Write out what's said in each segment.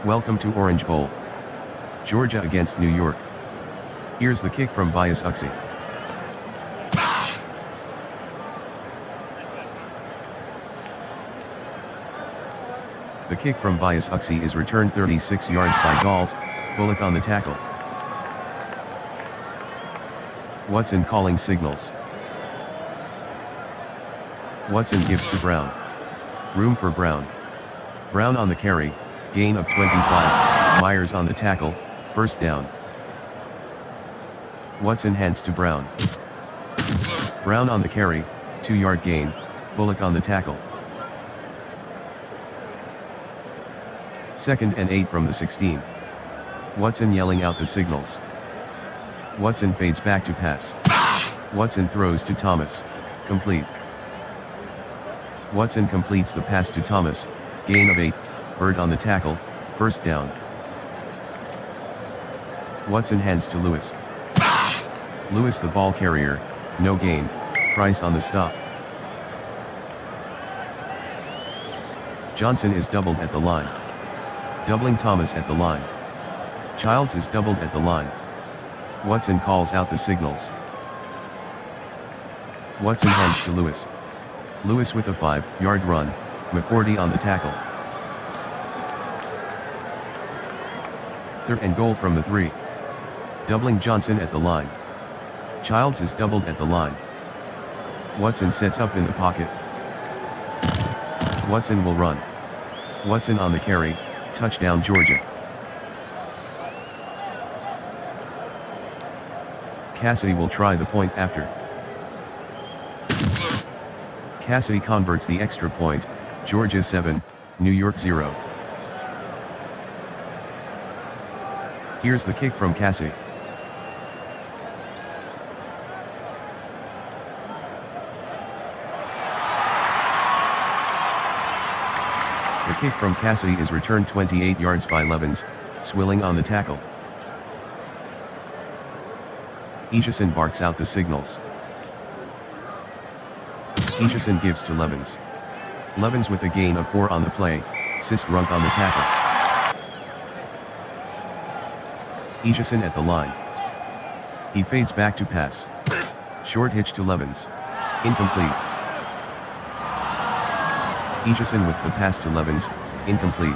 Welcome to Orange Bowl. Georgia against New York. Here's the kick from Bias Uxie. The kick from Bias Uxie is returned 36 yards by Galt, Bullock on the tackle. Watson calling signals. Watson gives to Brown. Room for Brown. Brown on the carry, gain of 25, Myers on the tackle, first down. Watson hands to Brown. Brown on the carry, 2-yard gain, Bullock on the tackle. 2nd and 8 from the 16. Watson yelling out the signals. Watson fades back to pass. Watson throws to Thomas, complete. Watson completes the pass to Thomas, gain of 8, Bird on the tackle, first down. Watson hands to Lewis. Lewis the ball carrier, no gain, Price on the stop. Johnson is doubled at the line. Doubling Thomas at the line. Childs is doubled at the line. Watson calls out the signals. Watson hands to Lewis. Lewis with a 5-yard run, McCourty on the tackle. 3rd and goal from the 3. Doubling Johnson at the line. Childs is doubled at the line. Watson sets up in the pocket. Watson will run. Watson on the carry, touchdown Georgia. Cassidy will try the point after. Cassidy converts the extra point, Georgia 7, New York 0. Here's the kick from Cassidy. The kick from Cassidy is returned 28 yards by Levens, Swilling on the tackle. Ejeson barks out the signals. Ejeson gives to Levens. Levens with a gain of 4 on the play, Sistrunk on the tackle. Ejeson at the line. He fades back to pass. Short hitch to Levens. Incomplete. Ejeson with the pass to Levens, incomplete.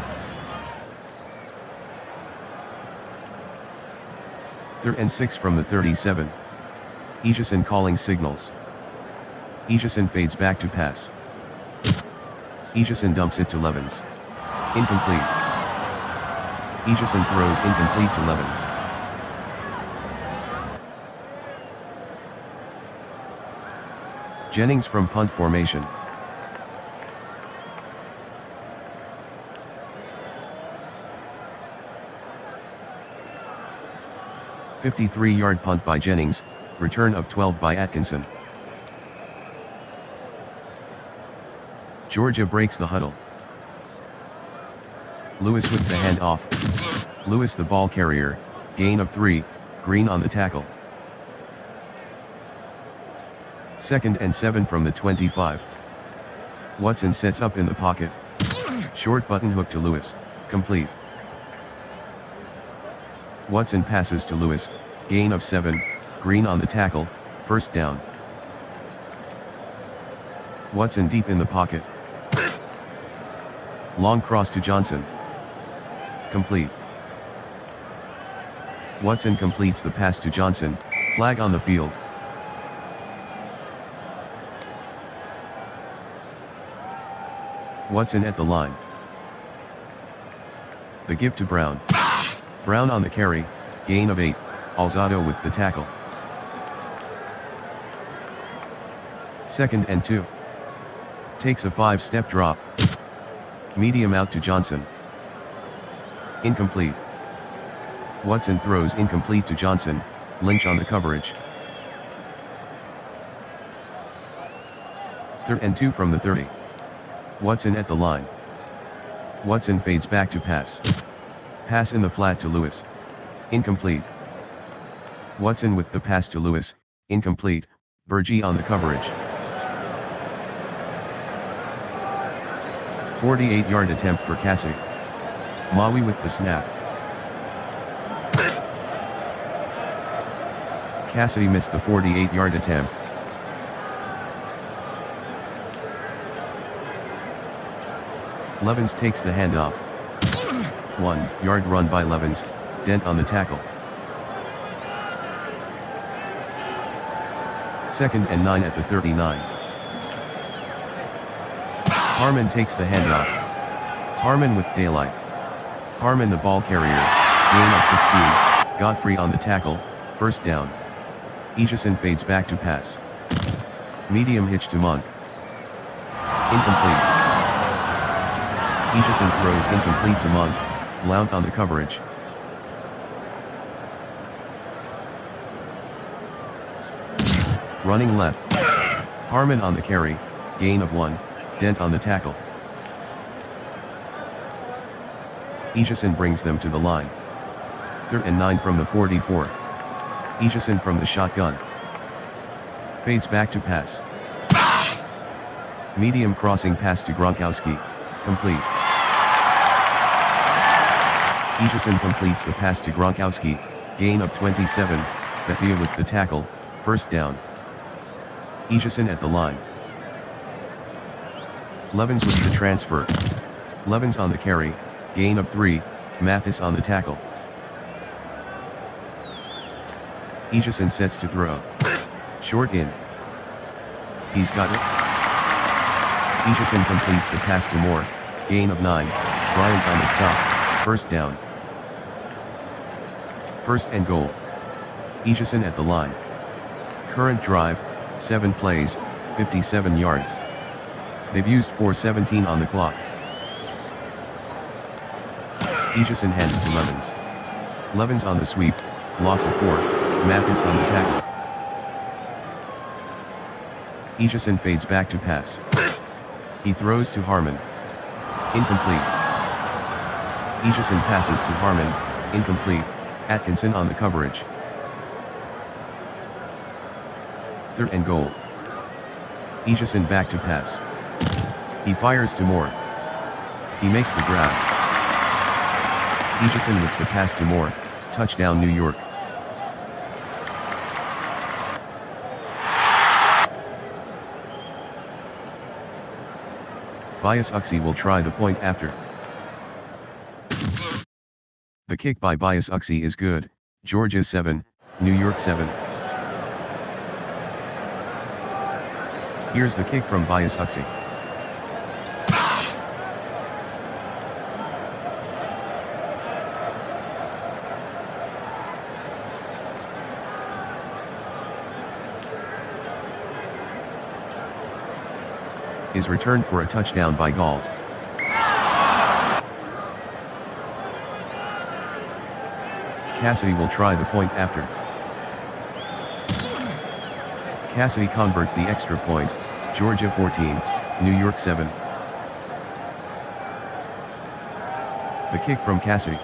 3rd and 6 from the 37. Ejeson calling signals. Ejeson fades back to pass. Ejeson dumps it to Levens. Incomplete. Ejeson throws incomplete to Levens. Jennings from punt formation. A 53-yard punt by Jennings, return of 12 by Atkinson. Georgia breaks the huddle. Lewis with the handoff. Lewis the ball carrier, gain of 3, Green on the tackle. 2nd and 7 from the 25. Watson sets up in the pocket. Short button hook to Lewis, complete. Watson passes to Lewis, gain of 7, Green on the tackle, first down. Watson deep in the pocket. Long cross to Johnson. Complete. Watson completes the pass to Johnson, flag on the field. Watson at the line. The give to Brown. Brown on the carry, gain of 8, Alzado with the tackle. 2nd and 2. Takes a 5-step drop. Medium out to Johnson. Incomplete. Watson throws incomplete to Johnson, Lynch on the coverage. 3rd and 2 from the 30. Watson at the line. Watson fades back to pass. Pass in the flat to Lewis. Incomplete. Watson with the pass to Lewis, incomplete, Burgee on the coverage. 48-yard attempt for Cassidy. Maui with the snap. Cassidy missed the 48-yard attempt. Levens takes the handoff. 1-yard run by Levens, dent on the tackle. 2nd and 9 at the 39. Harmon takes the handoff. Harmon with daylight. Harmon the ball carrier, gain of 16, Godfrey on the tackle, first down. Aitchison fades back to pass. Medium hitch to Monk. Incomplete. Aitchison throws incomplete to Monk, Blount on the coverage. Running left. Harmon on the carry, gain of 1, dent on the tackle. Aitchison brings them to the line. 3rd and 9 from the 44. Aitchison from the shotgun. Fades back to pass. Medium crossing pass to Gronkowski, complete. Aitchison completes the pass to Gronkowski, gain of 27, Bethia with the tackle, first down. Aitchison at the line. Levens with the transfer. Levens on the carry, gain of 3, Mathis on the tackle. Aitchison sets to throw. Short in. He's got it. Aitchison completes the pass to Moore, gain of 9, Bryant on the stop, first down. 1st and goal. Aitchison at the line. Current drive, 7 plays, 57 yards. They've used 4:17 on the clock. Aitchison hands to Levens. Levens on the sweep, loss of 4, Mathis on the tackle. Aitchison fades back to pass. He throws to Harmon. Incomplete. Aitchison passes to Harmon, incomplete, Atkinson on the coverage. 3rd and goal. Aitchison back to pass. He fires to Moore. He makes the grab. Aitchison with the pass to Moore, touchdown New York. Bias Uxie will try the point after. The kick by Bias Uxie is good, Georgia 7, New York 7. Here's the kick from Bias Uxie. Is returned for a touchdown by Gault. Cassidy will try the point after. Cassidy converts the extra point, Georgia 14, New York 7. The kick from Cassidy.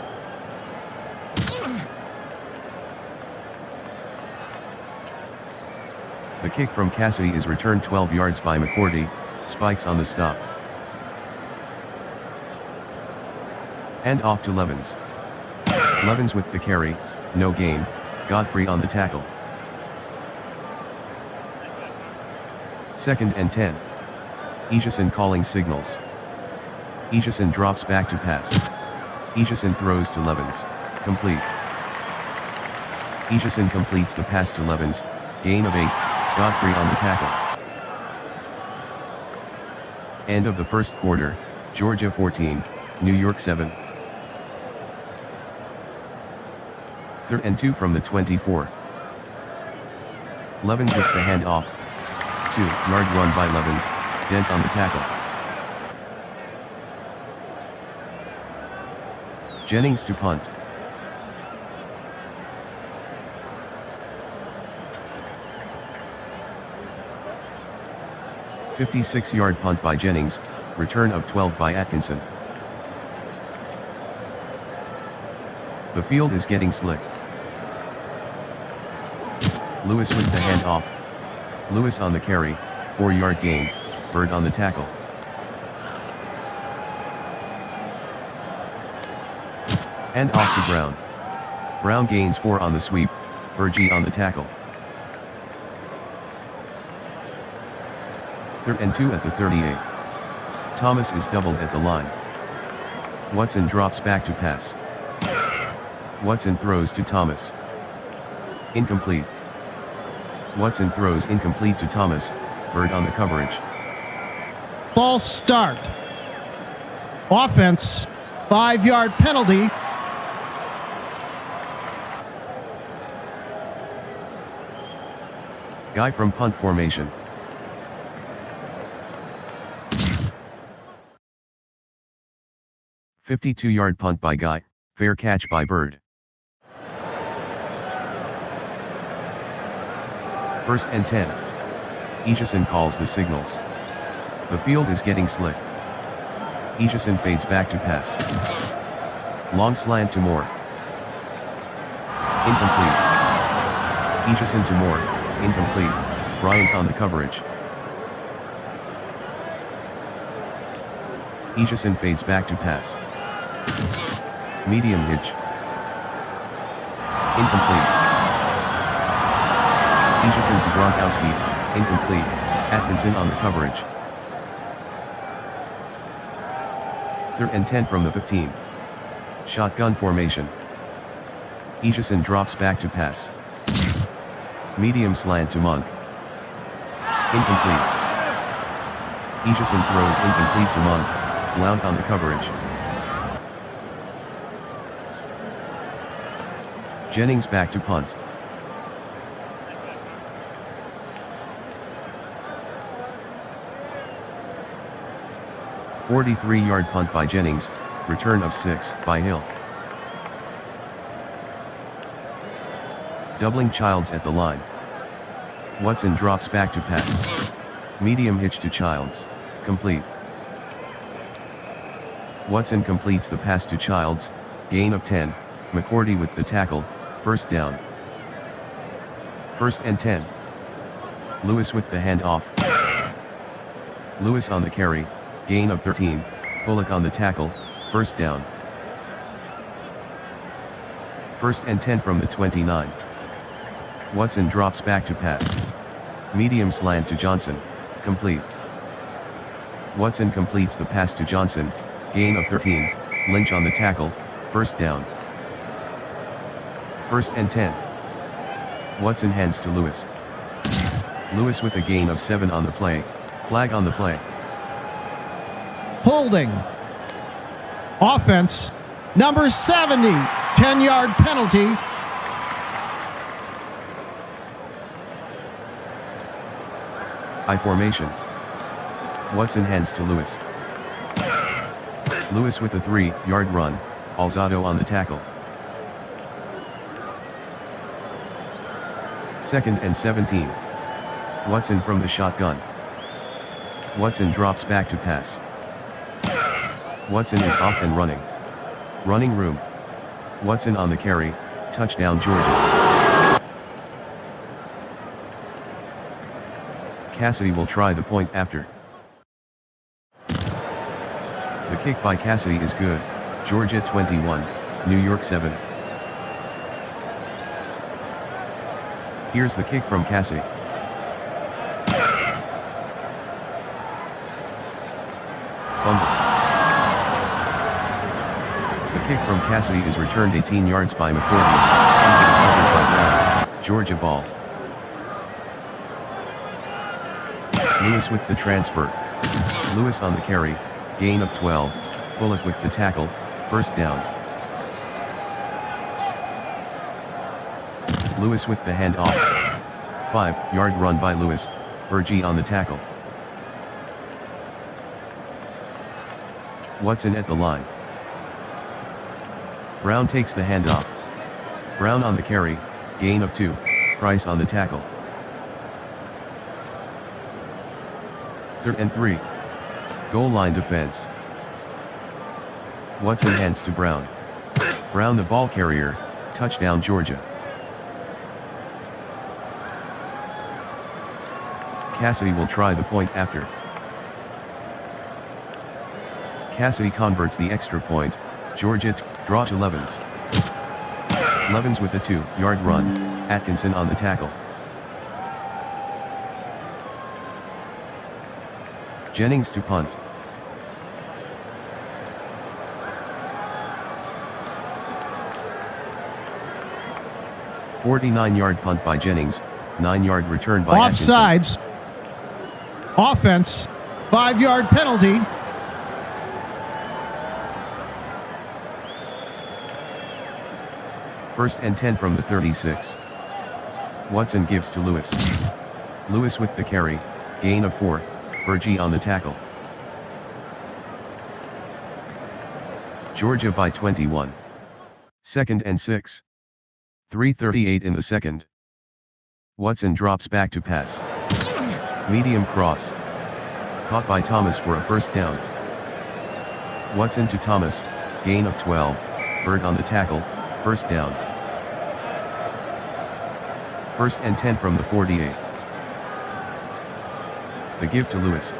The kick from Cassidy is returned 12 yards by McCourty, spikes on the stop. And off to Levens. Levens with the carry, no gain, Godfrey on the tackle. 2nd and 10. Aitchison calling signals. Aitchison drops back to pass. Aitchison throws to Levens, complete. Aitchison completes the pass to Levens, gain of 8, Godfrey on the tackle. End of the first quarter, Georgia 14, New York 7. 3rd and 2 from the 24. Levens with the handoff. 2-yard run by Levens, dent on the tackle. Jennings to punt. A 56-yard punt by Jennings, return of 12 by Atkinson. The field is getting slick. Lewis with the handoff. Lewis on the carry, 4-yard gain, Bird on the tackle. And off to Brown. Brown gains 4 on the sweep, Bergie on the tackle. 3rd and 2 at the 38. Thomas is doubled at the line. Watson drops back to pass. Watson throws to Thomas. Incomplete. Watson throws incomplete to Thomas, Bird on the coverage. False start. Offense, 5-yard penalty. Guy from punt formation. "52-yard punt by Guy, fair catch by Bird." 1st and 10. Aitchison calls the signals. The field is getting slick. Aitchison fades back to pass. Long slant to Moore. Incomplete. Aitchison to Moore, incomplete. Bryant on the coverage. Aitchison fades back to pass. Medium hitch. Incomplete. Aitchison to Gronkowski, incomplete. Atkinson on the coverage. 3rd and 10 from the 15. Shotgun formation. Aitchison drops back to pass. Medium slant to Monk. Incomplete. Aitchison throws incomplete to Monk, Blount on the coverage. Jennings back to punt. "43-yard punt by Jennings, return of 6 by Hill." Doubling Childs at the line. Watson drops back to pass. Medium hitch to Childs, complete. Watson completes the pass to Childs, gain of 10, McCourty with the tackle, 1st down. 1st and 10. Lewis with the handoff. Lewis on the carry, gain of 13, Bullock on the tackle, 1st down. 1st and 10 from the 29. Watson drops back to pass. Medium slant to Johnson, complete. Watson completes the pass to Johnson, gain of 13, Lynch on the tackle, 1st down. 1st and 10. Watson hands to Lewis. Lewis with a gain of 7 on the play, flag on the play. Holding. Offense, number 70, 10-yard penalty. I formation. Watson hands to Lewis. Lewis with a 3-yard run, Alzado on the tackle. 2nd and 17. Watson from the shotgun. Watson drops back to pass. Watson is off and running. Running room. Watson on the carry, touchdown Georgia. Cassidy will try the point after. The kick by Cassidy is good, Georgia 21, New York 7. Here's the kick from Cassidy. Fumble. The kick from Cassidy is returned 18 yards by McCourty, and recovered by Brown, Georgia ball. Lewis with the transfer. Lewis on the carry, gain of 12, Bullock with the tackle, 1st down. Lewis with the handoff. 5-yard run by Lewis, Bergie on the tackle. Watson at the line. Brown takes the handoff. Brown on the carry, gain of 2, Price on the tackle. 3rd and 3. Goal line defense. Watson hands to Brown. Brown the ball carrier, touchdown Georgia. Cassidy will try the point after. Cassidy converts the extra point, Georgia, draw to Levens. Levens with a 2-yard run, Atkinson on the tackle. Jennings to punt. "49-yard punt by Jennings, 9-yard return by Atkinson." Offsides. Offense. 5-yard penalty. First and 10 from the 36. Watson gives to Lewis. Lewis with the carry, gain of 4, Bergie on the tackle. Georgia by 21. Second and 6. 3:38 in the second. Watson drops back to pass. Medium cross. Caught by Thomas for a first down. Watson to Thomas, gain of 12, Bird on the tackle, first down. First and 10 from the 48. The give to Lewis.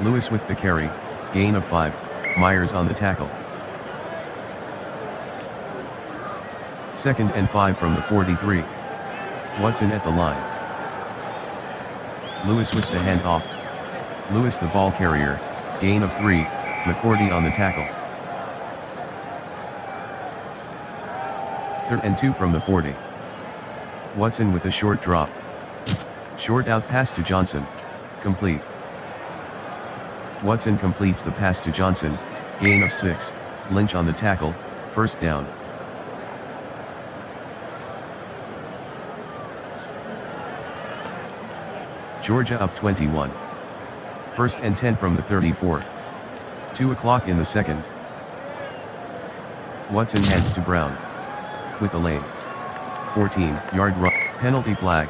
Lewis with the carry, gain of 5, Myers on the tackle. Second and 5 from the 43. Watson at the line. Lewis with the handoff. Lewis the ball carrier, gain of 3, McCourty on the tackle. Third and 2 from the 40. Watson with a short drop. Short out pass to Johnson, complete. Watson completes the pass to Johnson, gain of 6, Lynch on the tackle, first down. Georgia up 21. First and 10 from the 34. 2 o'clock in the second. Watson hands to Brown. With a lane. 14-yard run. Penalty flag.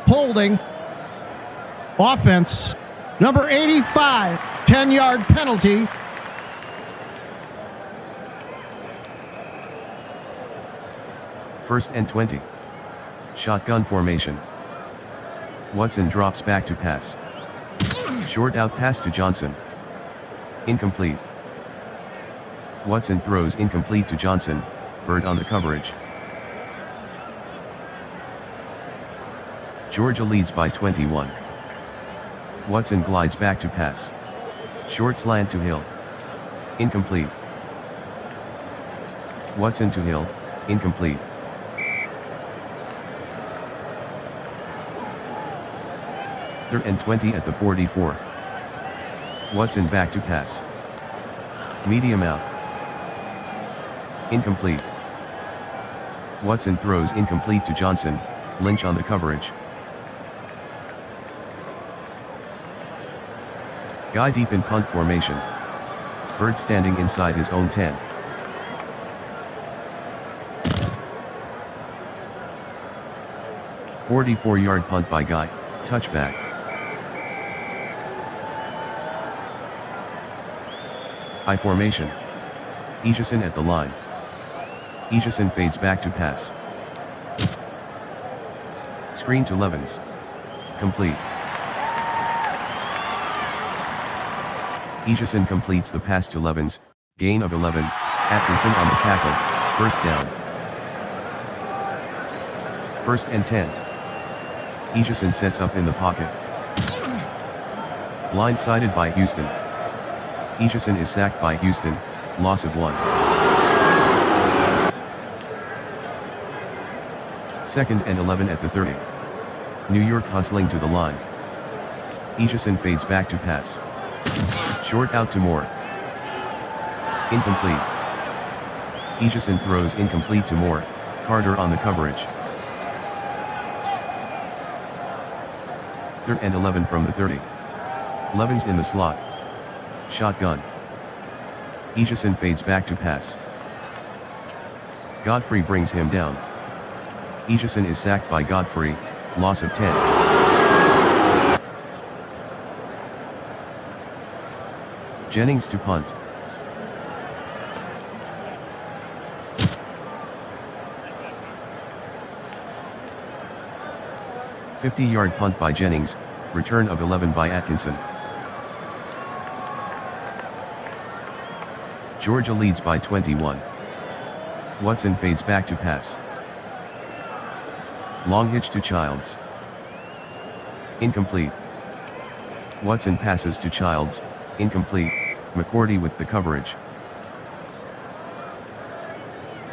Holding. Offense. Number 85. 10-yard penalty. First and 20. Shotgun formation. Watson drops back to pass. Short out pass to Johnson. Incomplete. Watson throws incomplete to Johnson, Bird on the coverage. Georgia leads by 21. Watson glides back to pass. Short slant to Hill. Incomplete. Watson to Hill, incomplete. Third and 20 at the 44. Watson back to pass. Medium out. Incomplete. Watson throws incomplete to Johnson, Lynch on the coverage. Guy deep in punt formation. Bird standing inside his own 10. "44-yard punt by Guy, touchback." I formation. Egeson at the line. Egeson fades back to pass. Screen to Levens. Complete. Egeson completes the pass to Levens, gain of 11, Atkinson on the tackle, first down. First and 10. Egeson sets up in the pocket. Blindsided by Houston. Egeson is sacked by Houston, loss of 1. Second and 11 at the 30. New York hustling to the line. Egeson fades back to pass. Short out to Moore. Incomplete. Egeson throws incomplete to Moore, Carter on the coverage. Third and 11 from the 30. Levens in the slot. Shotgun. Egeson fades back to pass. Godfrey brings him down. Egeson is sacked by Godfrey, loss of 10. Jennings to punt. "50-yard punt by Jennings, return of 11 by Atkinson." Georgia leads by 21. Watson fades back to pass. Long hitch to Childs. Incomplete. Watson passes to Childs, incomplete, McCourty with the coverage.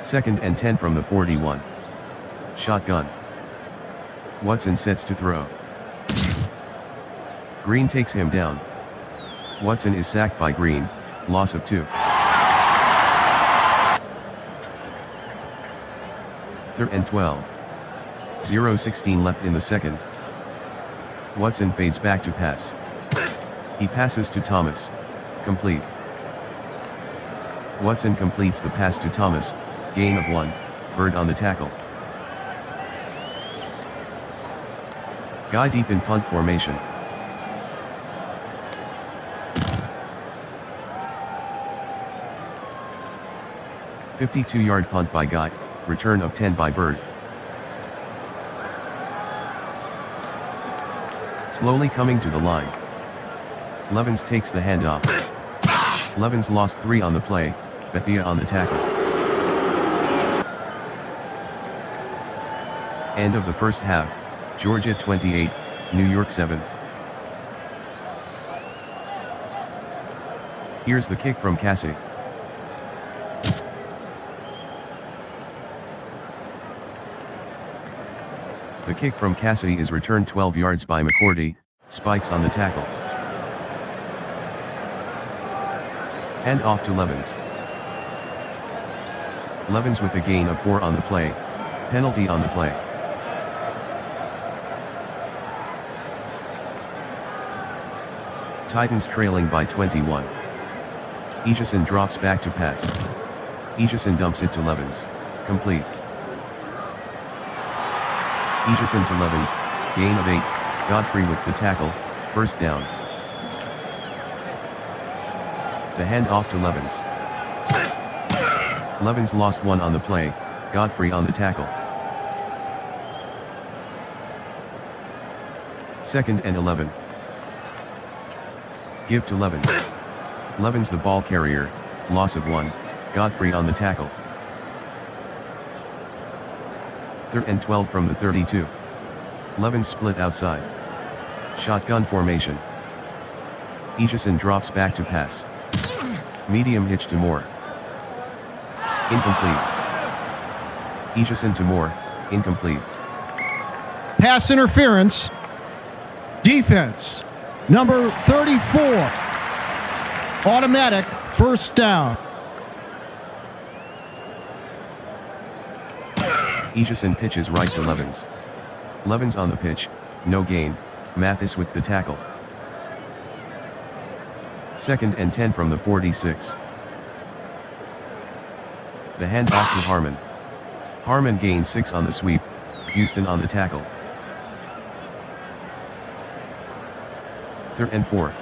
2nd and 10 from the 41. Shotgun. Watson sets to throw. Green takes him down. Watson is sacked by Green, loss of 2. 3rd and 12. 0:16 left in the second. Watson fades back to pass. He passes to Thomas, complete. Watson completes the pass to Thomas, gain of 1, Bird on the tackle. Guy deep in punt formation. "52-yard punt by Guy, return of 10 by Bird." Slowly coming to the line. Levens takes the handoff. Levens lost 3 on the play, Bethia on the tackle. End of the first half, Georgia 28, New York 7. Here's the kick from Cassie. The kick from Cassie is returned 12 yards by McCourty, spikes on the tackle. Hand off to Levens. Levens with a gain of 4 on the play, penalty on the play. Titans trailing by 21. Aitchison drops back to pass. Aitchison dumps it to Levens, complete. Aitchison to Levens, gain of 8, Godfrey with the tackle, first down. The hand off to Levens. Levens lost 1 on the play, Godfrey on the tackle. 2nd and 11. Give to Levens. Levens the ball carrier, loss of 1, Godfrey on the tackle. 3rd and 12 from the 32. Levens split outside. Shotgun formation. Aitchison drops back to pass. Medium hitch to Moore. Incomplete. Aitchison to Moore, incomplete. Pass interference. Defense. Number 34. Automatic first down. Aitchison pitches right to Levens. Levens on the pitch, no gain, Mathis with the tackle. 2nd and 10 from the 46. The hand off to Harmon. Harmon gains 6 on the sweep, Houston on the tackle. 3rd and 4.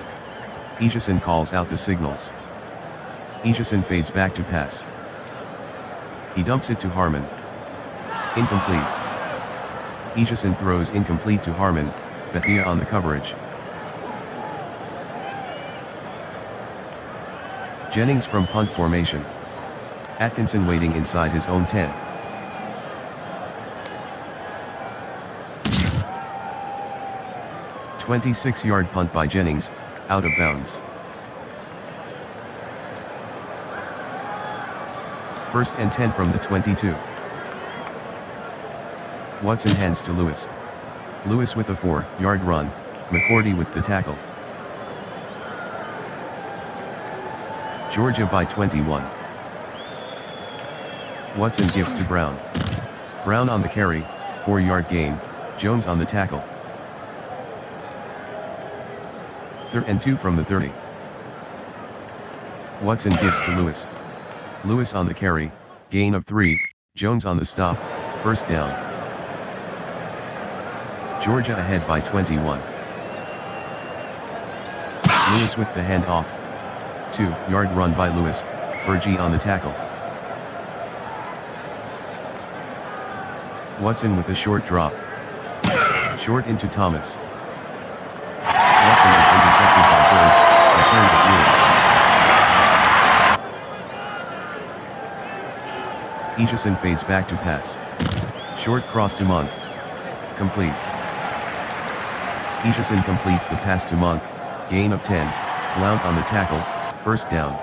Aitchison calls out the signals. Aitchison fades back to pass. He dumps it to Harmon. Incomplete. Aitchison throws incomplete to Harmon, Bethia on the coverage. Jennings from punt formation. Atkinson waiting inside his own 10. A 26-yard punt by Jennings, out of bounds. 1st and 10 from the 22. Watson hands to Lewis. Lewis with a 4-yard run, McCourty with the tackle. Georgia by 21. Watson gives to Brown. Brown on the carry, 4-yard gain, Jones on the tackle. 3rd and 2 from the 30. Watson gives to Lewis. Lewis on the carry, gain of 3, Jones on the stop, first down. Georgia ahead by 21. Lewis with the handoff. 2-yard run by Lewis, Bergie on the tackle. Watson with a short drop. Short into Thomas. Watson is intercepted by Bird, return to 0. Ishison fades back to pass. Short cross to Monk. Complete. Ishison completes the pass to Monk, gain of 10, Blount on the tackle, first down.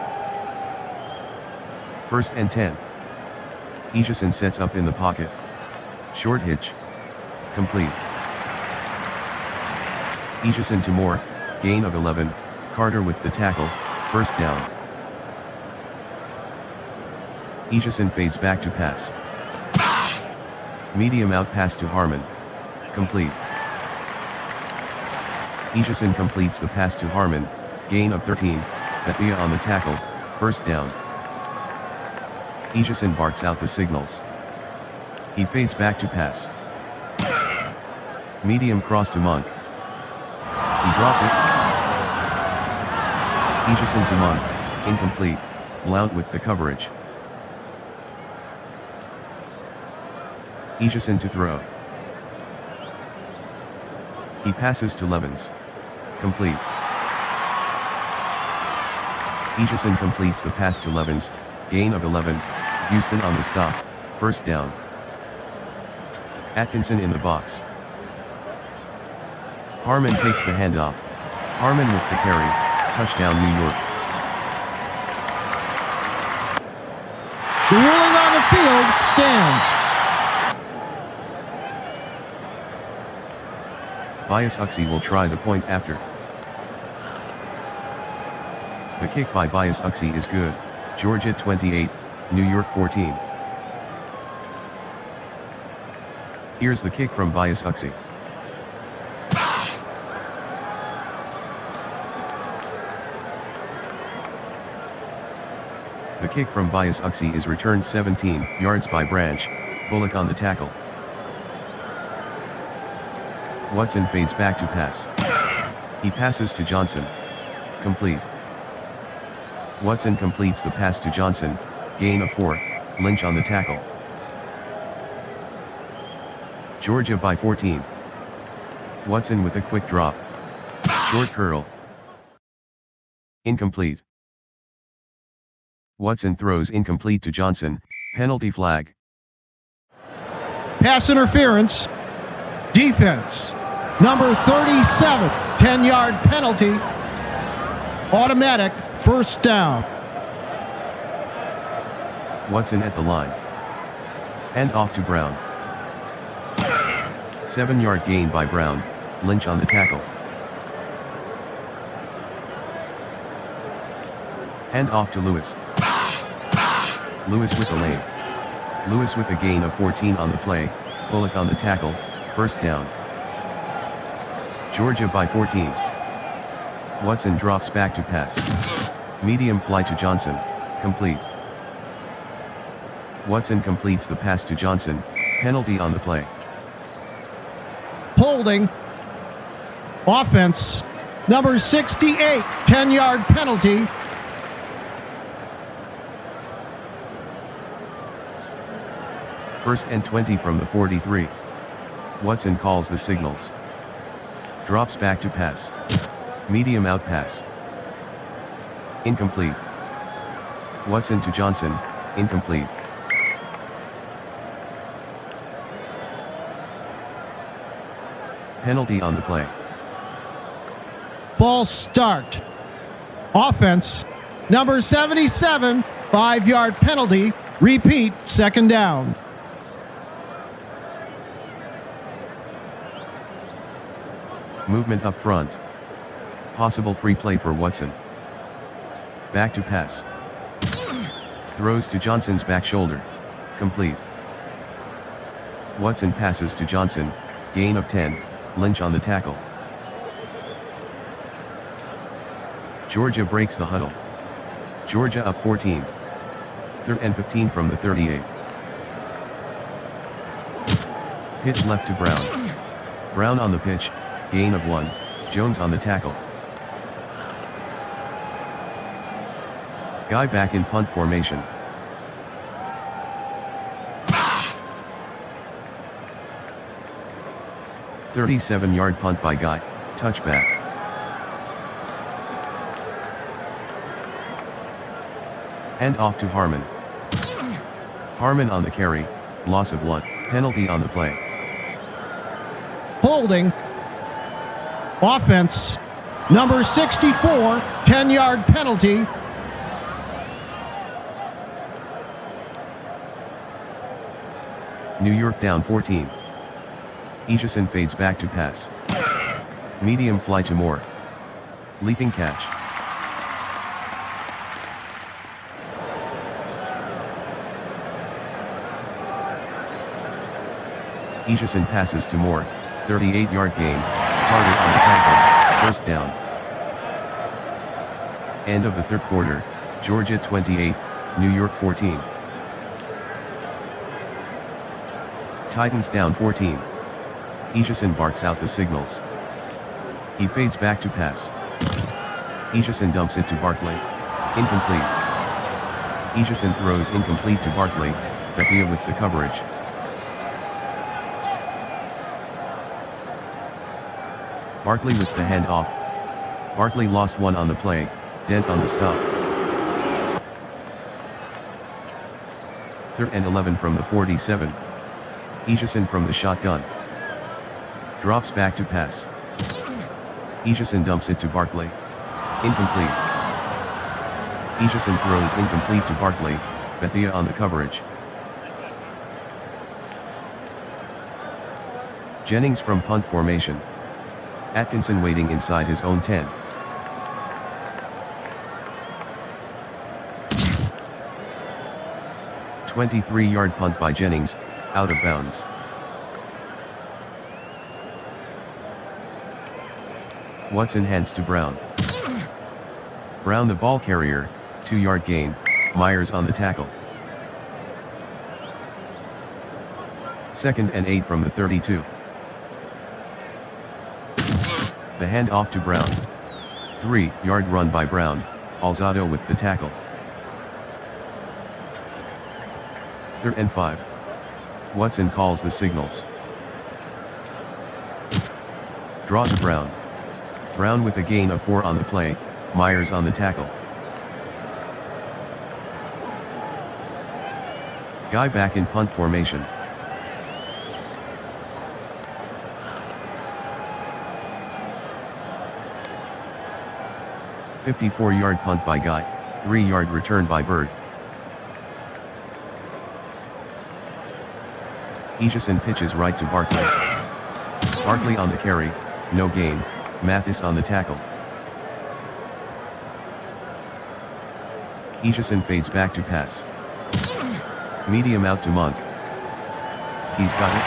1st and 10. Ishison sets up in the pocket. Short hitch. Complete. Ishison to Moore, gain of 11, Carter with the tackle, first down. Ishison fades back to pass. Medium out pass to Harmon. Complete. Ishison completes the pass to Harmon, gain of 13, Bethia on the tackle, first down. Ishison barks out the signals. He fades back to pass. Medium cross to Monk. He dropped it. Ishison to Monk, incomplete, Blount with the coverage. Ishison to throw. He passes to Levens. Complete. Ishison completes the pass to Levens, gain of 11, Houston on the stop, first down. Atkinson in the box. Harmon takes the handoff. Harmon with the carry, touchdown New York. The ruling on the field stands. Bias Uxie will try the point after. The kick by Bias Uxie is good. Georgia 28, New York 14. Here's the kick from Bias Uxie. The kick from Bias Uxie is returned 17 yards by Branch, Bullock on the tackle. Watson fades back to pass. He passes to Johnson. Complete. Watson completes the pass to Johnson, gain of 4, Lynch on the tackle. Georgia by 14. Watson with a quick drop. Short curl. Incomplete. Watson throws incomplete to Johnson, penalty flag. Pass interference. Defense. Number 37, 10-yard penalty. Automatic first down. Watson at the line. And off to Brown. 7-yard gain by Brown, Lynch on the tackle. And off to Lewis. Lewis with the lane. Lewis with a gain of 14 on the play, Bullock on the tackle, first down. Georgia by 14. Watson drops back to pass. Medium fly to Johnson, complete. Watson completes the pass to Johnson, penalty on the play. Holding. Offense. Number 68, 10-yard penalty. First and 20 from the 43. Watson calls the signals. Drops back to pass. Medium out pass. Incomplete. Watson to Johnson, incomplete. Penalty on the play. False start. Offense. Number 77, 5-yard penalty. Repeat, second down. Movement up front. Possible free play for Watson. Back to pass. Throws to Johnson's back shoulder. Complete. Watson passes to Johnson, gain of 10, Lynch on the tackle. Georgia breaks the huddle. Georgia up 14. 3rd and 15 from the 38. Pitch left to Brown. Brown on the pitch, gain of 1, Jones on the tackle. Guy back in punt formation. "37-yard punt by Guy, touchback. And off to Harmon. Harmon on the carry, loss of 1, penalty on the play. Holding. Offense. Number 64, 10-yard penalty. New York down 14. Aitchison fades back to pass. Medium fly to Moore. Leaping catch. Aitchison passes to Moore, 38-yard gain, Carter on the tackle, first down. End of the third quarter, Georgia 28, New York 14. Titans down 14. Aitchison barks out the signals. He fades back to pass. Aitchison dumps it to Barkley. Incomplete. Aitchison throws incomplete to Barkley, Bethia with the coverage. Barkley with the handoff. Barkley lost 1 on the play, Dent on the stop. 3rd and 11 from the 47. Aitchison from the shotgun. Drops back to pass. Aitchison dumps it to Barkley. Incomplete. Aitchison throws incomplete to Barkley, Bethia on the coverage. Jennings from punt formation. Atkinson waiting inside his own 10. A 23-yard punt by Jennings, out of bounds. Watson hands to Brown. Brown the ball carrier, 2-yard gain, Myers on the tackle. 2nd and 8 from the 32. The handoff to Brown. 3-yard run by Brown, Alzado with the tackle. 3rd and 5. Watson calls the signals. Draw to Brown. Brown with a gain of 4 on the play, Myers on the tackle. Guy back in punt formation. A 54-yard punt by Guy, 3-yard return by Bird. Aitchison pitches right to Barkley. Barkley on the carry, no gain, Mathis on the tackle. Aitchison fades back to pass. Medium out to Monk. He's got it.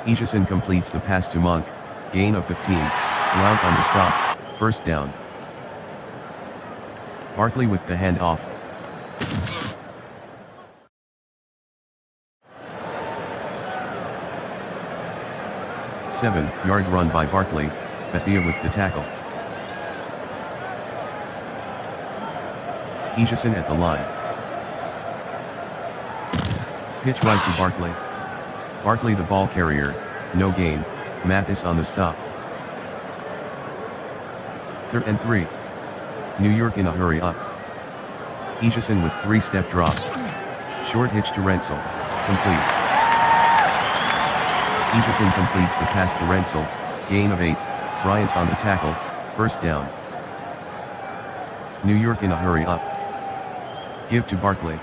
Aitchison completes the pass to Monk, gain of 15, Blount on the stop, first down. Barkley with the handoff. 7-yard run by Barkley, Bethia with the tackle. Aitchison at the line. Pitch right to Barkley. Barkley the ball carrier, no gain, Mathis on the stop. 3rd and 3. New York in a hurry up. Aitchison with 3-step drop. Short hitch to Rensel, complete. Aitchison completes the pass to Rensel, gain of 8, Bryant on the tackle, first down. New York in a hurry up. Give to Barkley.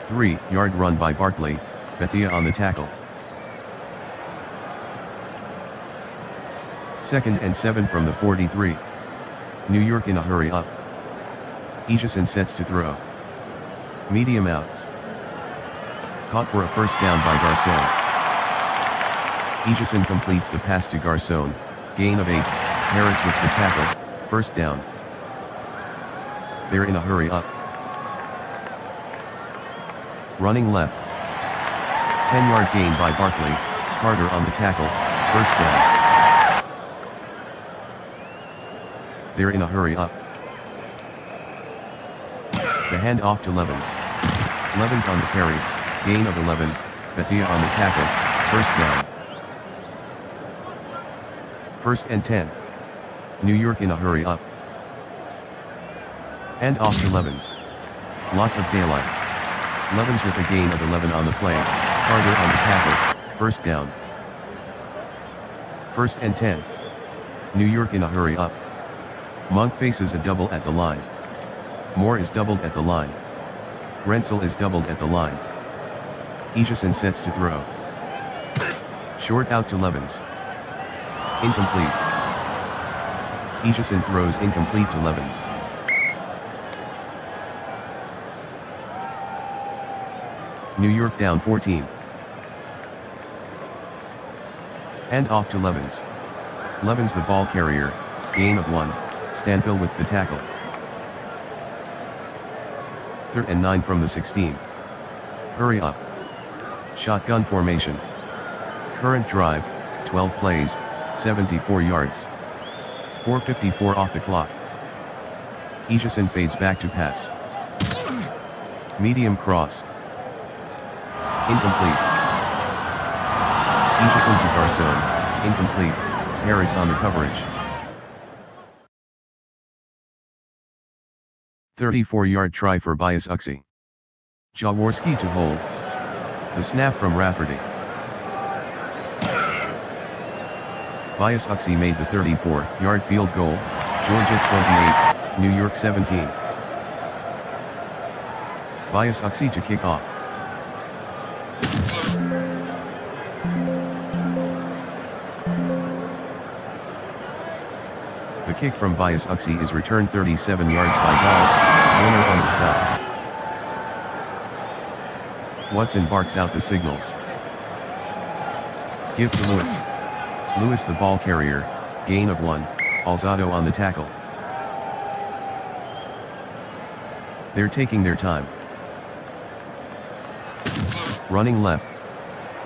3-yard run by Barkley, Bethia on the tackle. 2nd and 7 from the 43. New York in a hurry up. Aitchison sets to throw. Medium out. Caught for a first down by Garcon. Aitchison completes the pass to Garcon, gain of 8, Harris with the tackle, first down. They're in a hurry up. Running left. 10-yard gain by Barkley, Carter on the tackle, first down. They're in a hurry up. The handoff to Levens. Levens on the carry, gain of 11, Bethia on the tackle, first down. 1st and 10. New York in a hurry up. And off to Levens. Lots of daylight. Levens with a gain of 11 on the play. Carter on the tackle. First down. 1st and 10. New York in a hurry up. Monk faces a double at the line. Moore is doubled at the line. Rensel is doubled at the line. Egeson sets to throw. Short out to Levens. Incomplete. Egeson throws incomplete to Levens. New York down 14. And off to Levens. Levens the ball carrier, gain of 1, Stanfill with the tackle. 3rd and 9 from the 16. Hurry up. Shotgun formation. Current drive, 12 plays, 74 yards. 4:54 off the clock. Egeson fades back to pass. Medium cross. Incomplete. Egeson to Garcon, incomplete. Harris on the coverage. 34-yard try for Bias Uxie. Jaworski to hold. The snap from Rafferty. Bias Uxie made the 34-yard field goal. Georgia 28, New York 17. Bias Uxie to kick off. The kick from Bias Uxie is returned 37 yards by Gall. Joyner on the stop. Watson barks out the signals. Give to Lewis. Lewis the ball carrier, gain of 1, Alzado on the tackle. They're taking their time. Running left.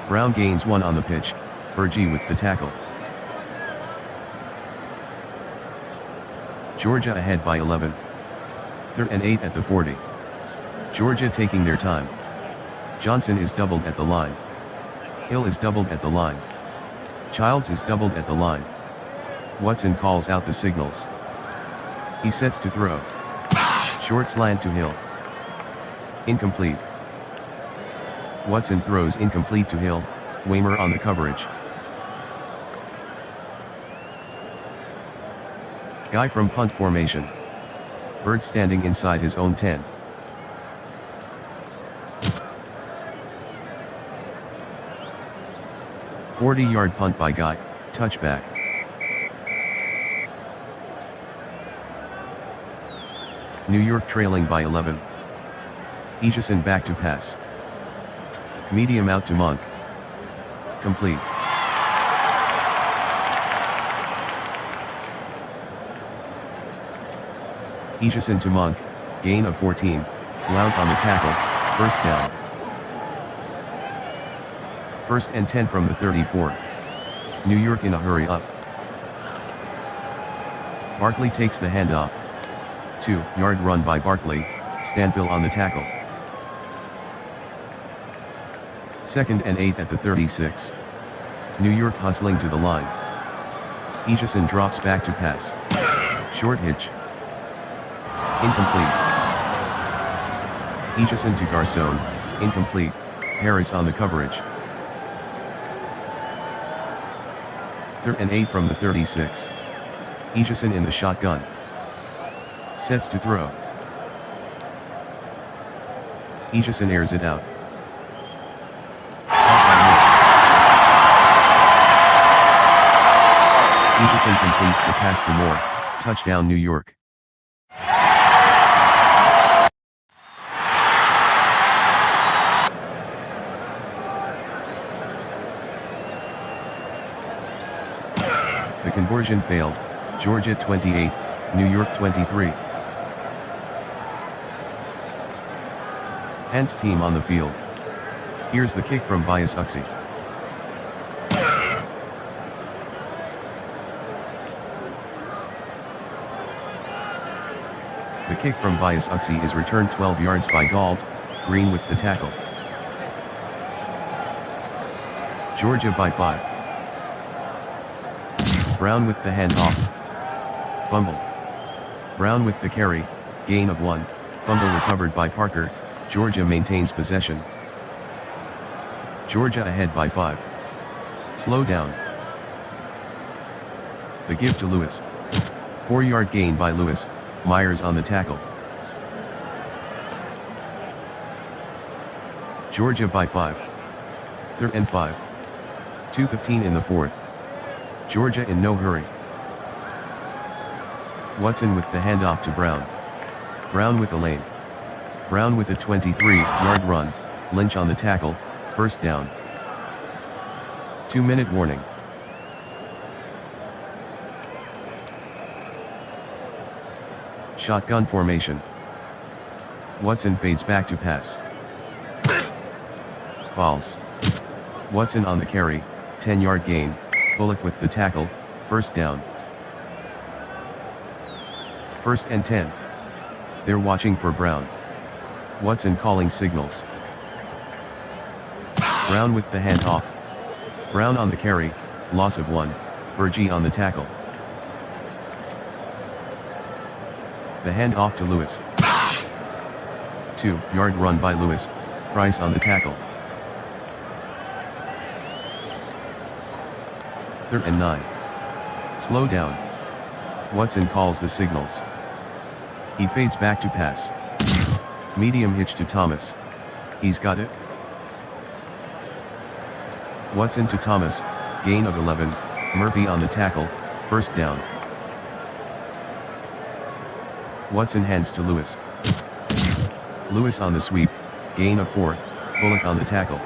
Brown gains 1 on the pitch, Bergie with the tackle. Georgia ahead by 11. 3rd and 8 at the 40. Georgia taking their time. Johnson is doubled at the line. Hill is doubled at the line. Childs is doubled at the line. Watson calls out the signals. He sets to throw. Short slant to Hill. Incomplete. Watson throws incomplete to Hill, Waymer on the coverage. Guy from punt formation. Bird standing inside his own 10. "40-yard punt by Guy, touchback. New York trailing by 11. Egeson back to pass. Medium out to Monk. Complete. Egeson to Monk, gain of 14, Blount on the tackle, first down. 1st and 10 from the 34. New York in a hurry up. Barkley takes the handoff. 2-yard run by Barkley, Stanfill on the tackle. 2nd and 8 at the 36. New York hustling to the line. Egeson drops back to pass. Short hitch. Incomplete. Egeson to Garcon, incomplete. Harris on the coverage. 3rd and 8 from the 36. Egeson in the shotgun. Sets to throw. Egeson airs it out. Egeson completes the pass to Moore. Touchdown New York. The conversion failed. Georgia 28, New York 23. Hans team on the field. Here's the kick from Bias Uxie. The kick from Bias Uxie is returned 12 yards by Gault, Green with the tackle. Georgia by 5. Brown with the handoff. Fumble. Brown with the carry, gain of 1, fumble recovered by Parker, Georgia maintains possession. Georgia ahead by 5. Slow down. The give to Lewis. 4-yard gain by Lewis, Myers on the tackle. Georgia by 5. 3rd and 5. 2:15 in the 4th. Georgia in no hurry. Watson with the handoff to Brown. Brown with the lane. Brown with a 23-yard run, Lynch on the tackle, first down. 2-minute warning. Shotgun formation. Watson fades back to pass. False. Watson on the carry, 10-yard gain, Bullock with the tackle, first down. 1st and 10. They're watching for Brown. Watson calling signals. Brown with the handoff. Brown on the carry, loss of 1, Burgee on the tackle. The handoff to Lewis. 2-yard run by Lewis, Price on the tackle. 3rd and 9. Slow down. Watson calls the signals. He fades back to pass. Medium hitch to Thomas. He's got it. Watson to Thomas, gain of 11, Murphy on the tackle, first down. Watson hands to Lewis. Lewis on the sweep, gain of 4, Bullock on the tackle.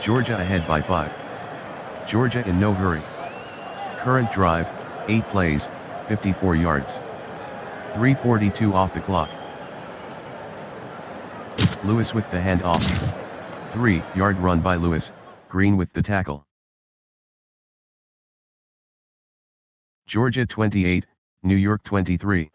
Georgia ahead by 5. Georgia in no hurry. Current drive, 8 plays, 54 yards. 3:42 off the clock. Lewis with the handoff. 3-yard run by Lewis, Green with the tackle. Georgia 28, New York 23.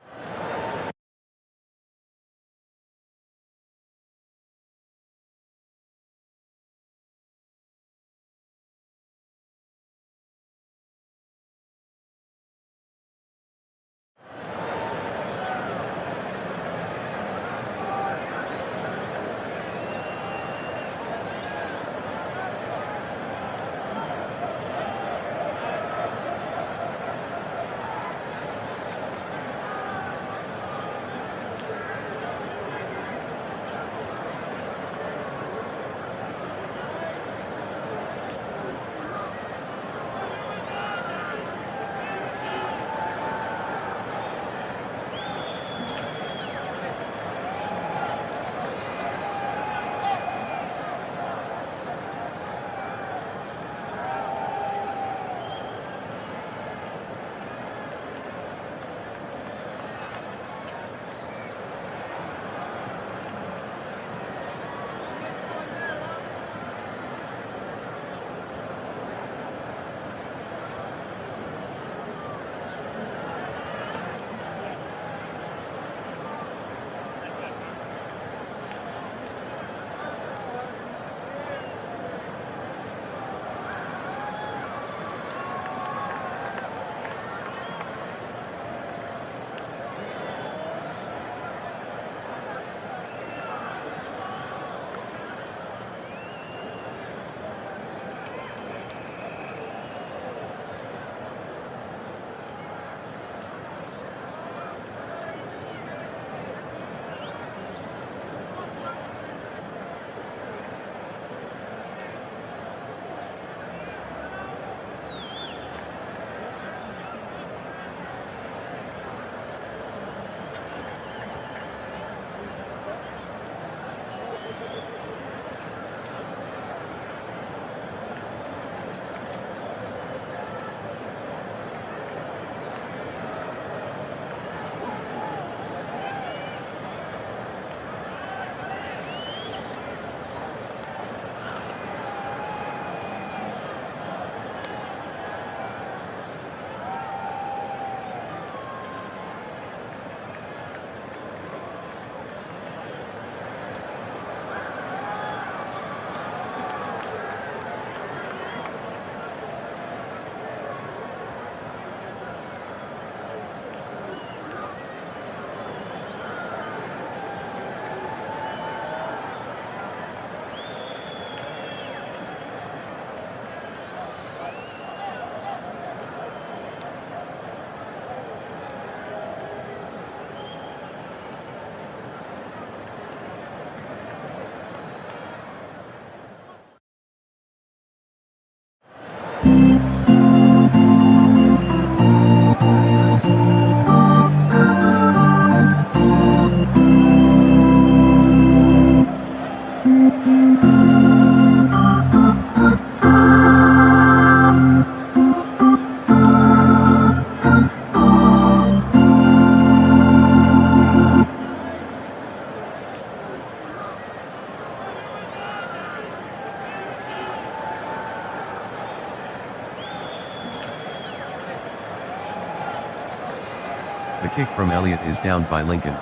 The kick from Elliott is downed by Lincoln.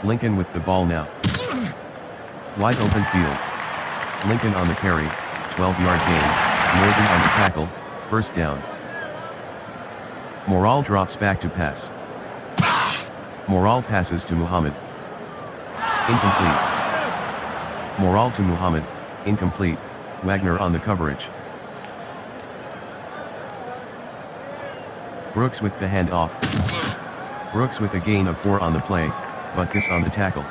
Lincoln with the ball now. Wide open field. Lincoln on the carry, 12-yard gain, Morgan on the tackle, first down. Morale drops back to pass. Morale passes to Muhammad. Incomplete. Morale to Muhammad, incomplete, Wagner on the coverage. Brooks with the handoff. Brooks with a gain of 4 on the play, Butkus on the tackle.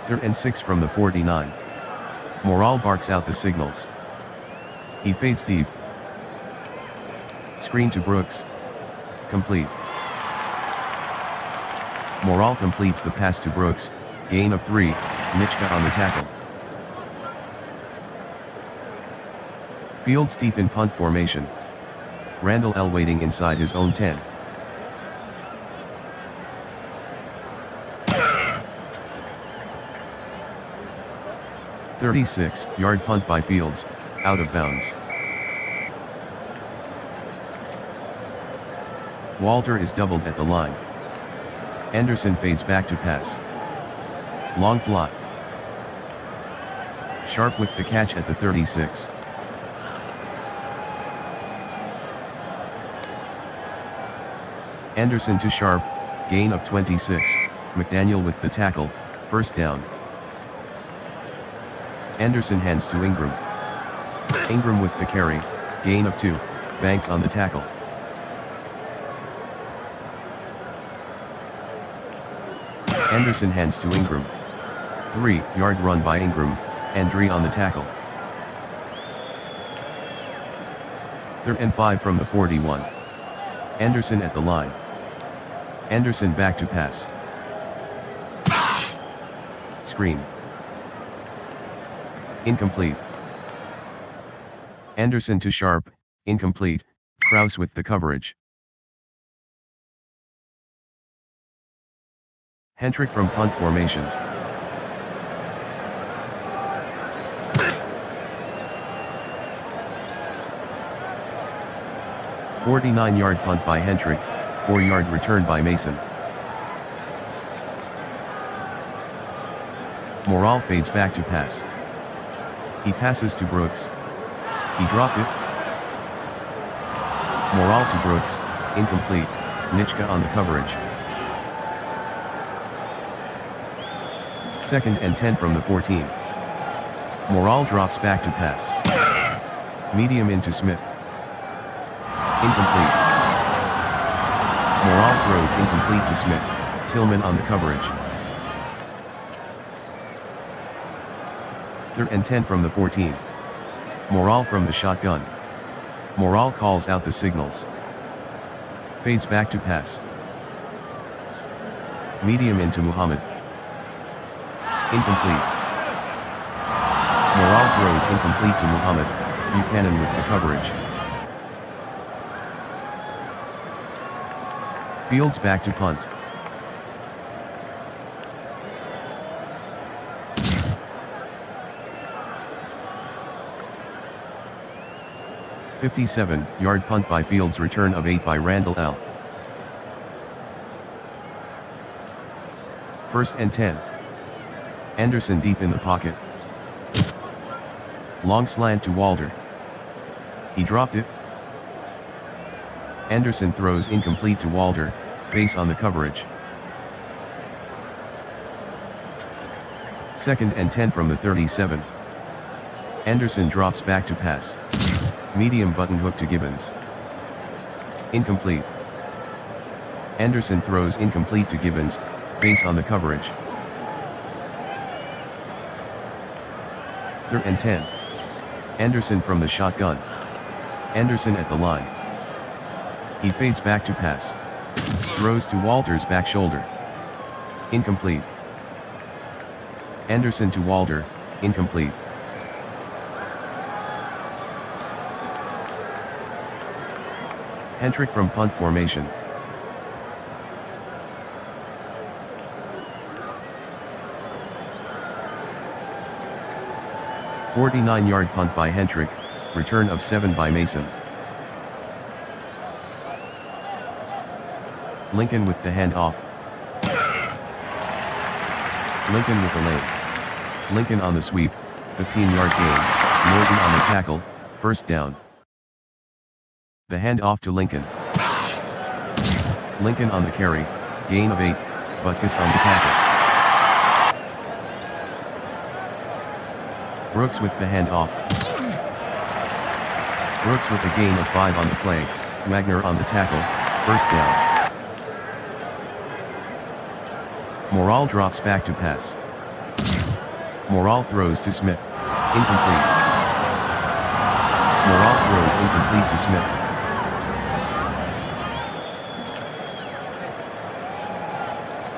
3rd and 6 from the 49. Morale barks out the signals. He fades deep. Screen to Brooks. Complete. Morale completes the pass to Brooks, gain of 3, Nitschke on the tackle. Fields deep in punt formation. Randall L waiting inside his own 10. "36-yard punt by Fields, out of bounds. Walter is doubled at the line. Anderson fades back to pass. Long fly. Sharp with the catch at the 36. Anderson to Sharp, gain of 26, McDaniel with the tackle, first down. Anderson hands to Ingram. Ingram with the carry, gain of 2, Banks on the tackle. Anderson hands to Ingram. 3-yard run by Ingram, Andre on the tackle. 3rd and 5 from the 41. Anderson at the line. Anderson back to pass. Screen. Incomplete. Anderson to Sharp, incomplete, Krause with the coverage. Hentrick from punt formation. "49-yard punt by Hentrick, 4-yard return by Mason. Morale fades back to pass. He passes to Brooks. He dropped it. Morale to Brooks, incomplete, Nitschke on the coverage. 2nd and 10 from the 14. Morale drops back to pass. Medium into Smith. Incomplete. Morale throws incomplete to Smith, Tillman on the coverage. 3rd and 10 from the 14. Morale from the shotgun. Morale calls out the signals. Fades back to pass. Medium into Muhammad. Incomplete. Morale throws incomplete to Muhammad, Buchanan with the coverage. Fields back to punt. "57-yard punt by Fields, return of 8 by Randall L. 1st and 10. Anderson deep in the pocket. Long slant to Walter. He dropped it. Anderson throws incomplete to Walter, base on the coverage. 2nd and 10 from the 37. Anderson drops back to pass. Medium button hook to Gibbons. Incomplete. Anderson throws incomplete to Gibbons, base on the coverage. 3rd and 10. Anderson from the shotgun. Anderson at the line. He fades back to pass. Throws to Walter's back shoulder. Incomplete. Anderson to Walter, incomplete. Hentrick from punt formation. 49-yard punt by Hendrick, return of 7 by Mason. Lincoln with the handoff. Lincoln with the lane. Lincoln on the sweep, 15-yard gain, Morgan on the tackle, first down. The handoff to Lincoln. Lincoln on the carry, gain of 8, Butkus on the tackle. Brooks with the handoff. Brooks with a gain of 5 on the play, Wagner on the tackle, first down. Morale drops back to pass. Morale throws to Smith, incomplete. Morale throws incomplete to Smith.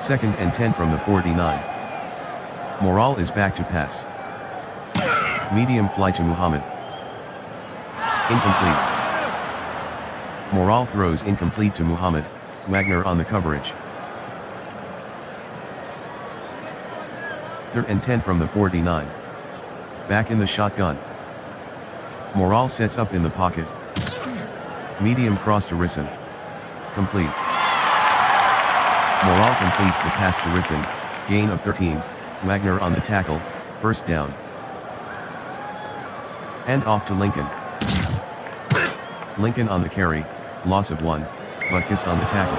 Second and 10 from the 49. Morale is back to pass. Medium fly to Muhammad. Incomplete. Morale throws incomplete to Muhammad, Wagner on the coverage. Third and 10 from the 49. Back in the shotgun. Morale sets up in the pocket. Medium cross to Risson. Complete. Morale completes the pass to Risson, gain of 13, Wagner on the tackle, first down. And off to Lincoln. Lincoln on the carry, loss of 1, Butkus on the tackle.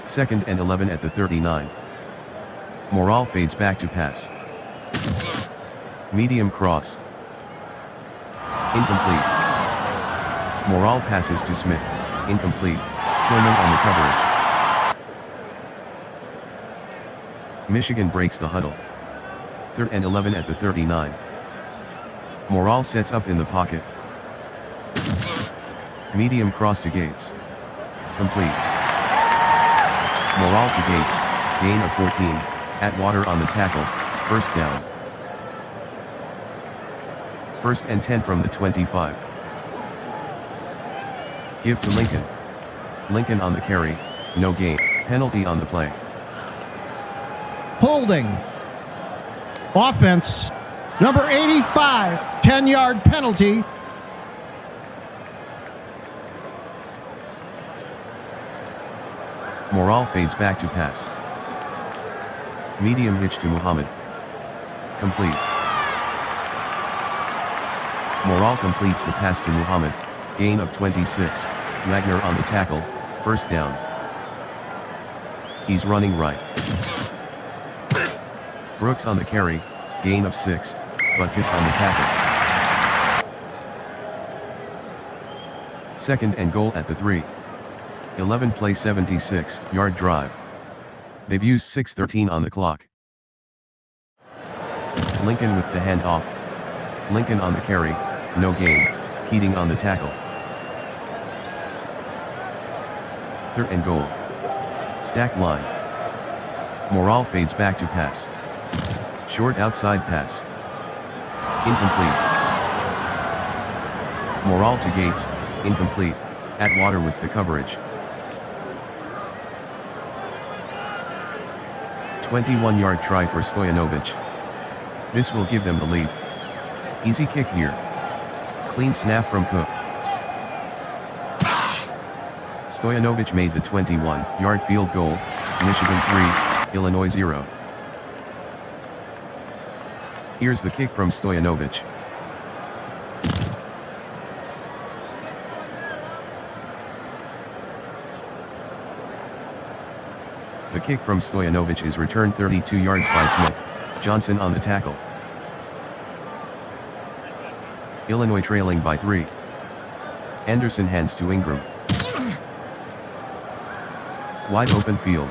Second and 11 at the 39. Morale fades back to pass. Medium cross. Incomplete. Morale passes to Smith, incomplete, Tillman on the coverage. Michigan breaks the huddle. Third and 11 at the 39. Morale sets up in the pocket. Medium cross to Gates. Complete. Morale to Gates, gain of 14, Atwater on the tackle, first down. First and 10 from the 25. Give to Lincoln. Lincoln on the carry, no gain, penalty on the play. Holding. Offense. Number 85, 10-yard penalty. Morale fades back to pass. Medium hitch to Muhammad. Complete. Morale completes the pass to Muhammad, gain of 26, Wagner on the tackle, first down. He's running right. Brooks on the carry, gain of 6, Butkus on the tackle. Second and goal at the 3. 11 play 76-yard drive. They've used 6:13 on the clock. Lincoln with the handoff. Lincoln on the carry, no gain, Keating on the tackle. Third and goal. Stack line. Morale fades back to pass. Short outside pass. Incomplete. Morale to Gates, incomplete, Atwater with the coverage. 21-yard try for Stoyanovich. This will give them the lead. Easy kick here. Clean snap from Cook. Stoyanovich made the 21-yard field goal, Michigan 3, Illinois 0. Here's the kick from Stoyanovich. The kick from Stoyanovich is returned 32 yards by Smith, Johnson on the tackle. Illinois trailing by 3. Anderson hands to Ingram. Wide open field.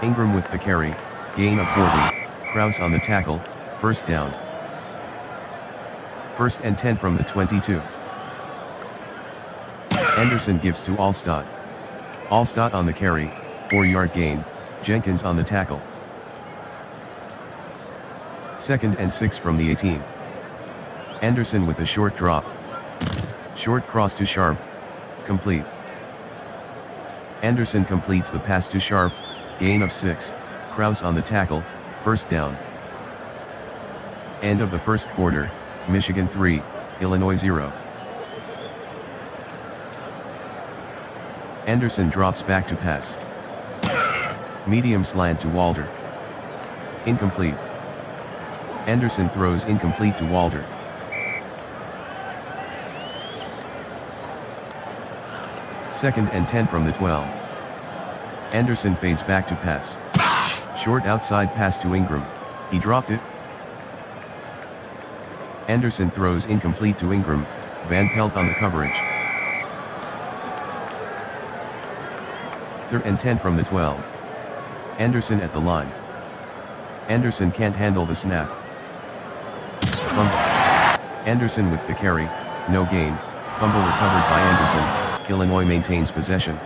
Ingram with the carry, gain of 40, Krause on the tackle, first down. First and 10 from the 22. Anderson gives to Allstott. Allstott on the carry, 4-yard gain, Jenkins on the tackle. Second and 6 from the 18. Anderson with a short drop. Short cross to Sharp, complete. Anderson completes the pass to Sharp, gain of 6, Krause on the tackle, first down. End of the first quarter, Michigan 3, Illinois 0. Anderson drops back to pass. Medium slant to Walter. Incomplete. Anderson throws incomplete to Walter. Second and 10 from the 12. Anderson fades back to pass. Short outside pass to Ingram. He dropped it. Anderson throws incomplete to Ingram. Van Pelt on the coverage. Third and 10 from the 12. Anderson at the line. Anderson can't handle the snap. Fumble. Anderson with the carry, no gain. Fumble recovered by Anderson. Illinois maintains possession.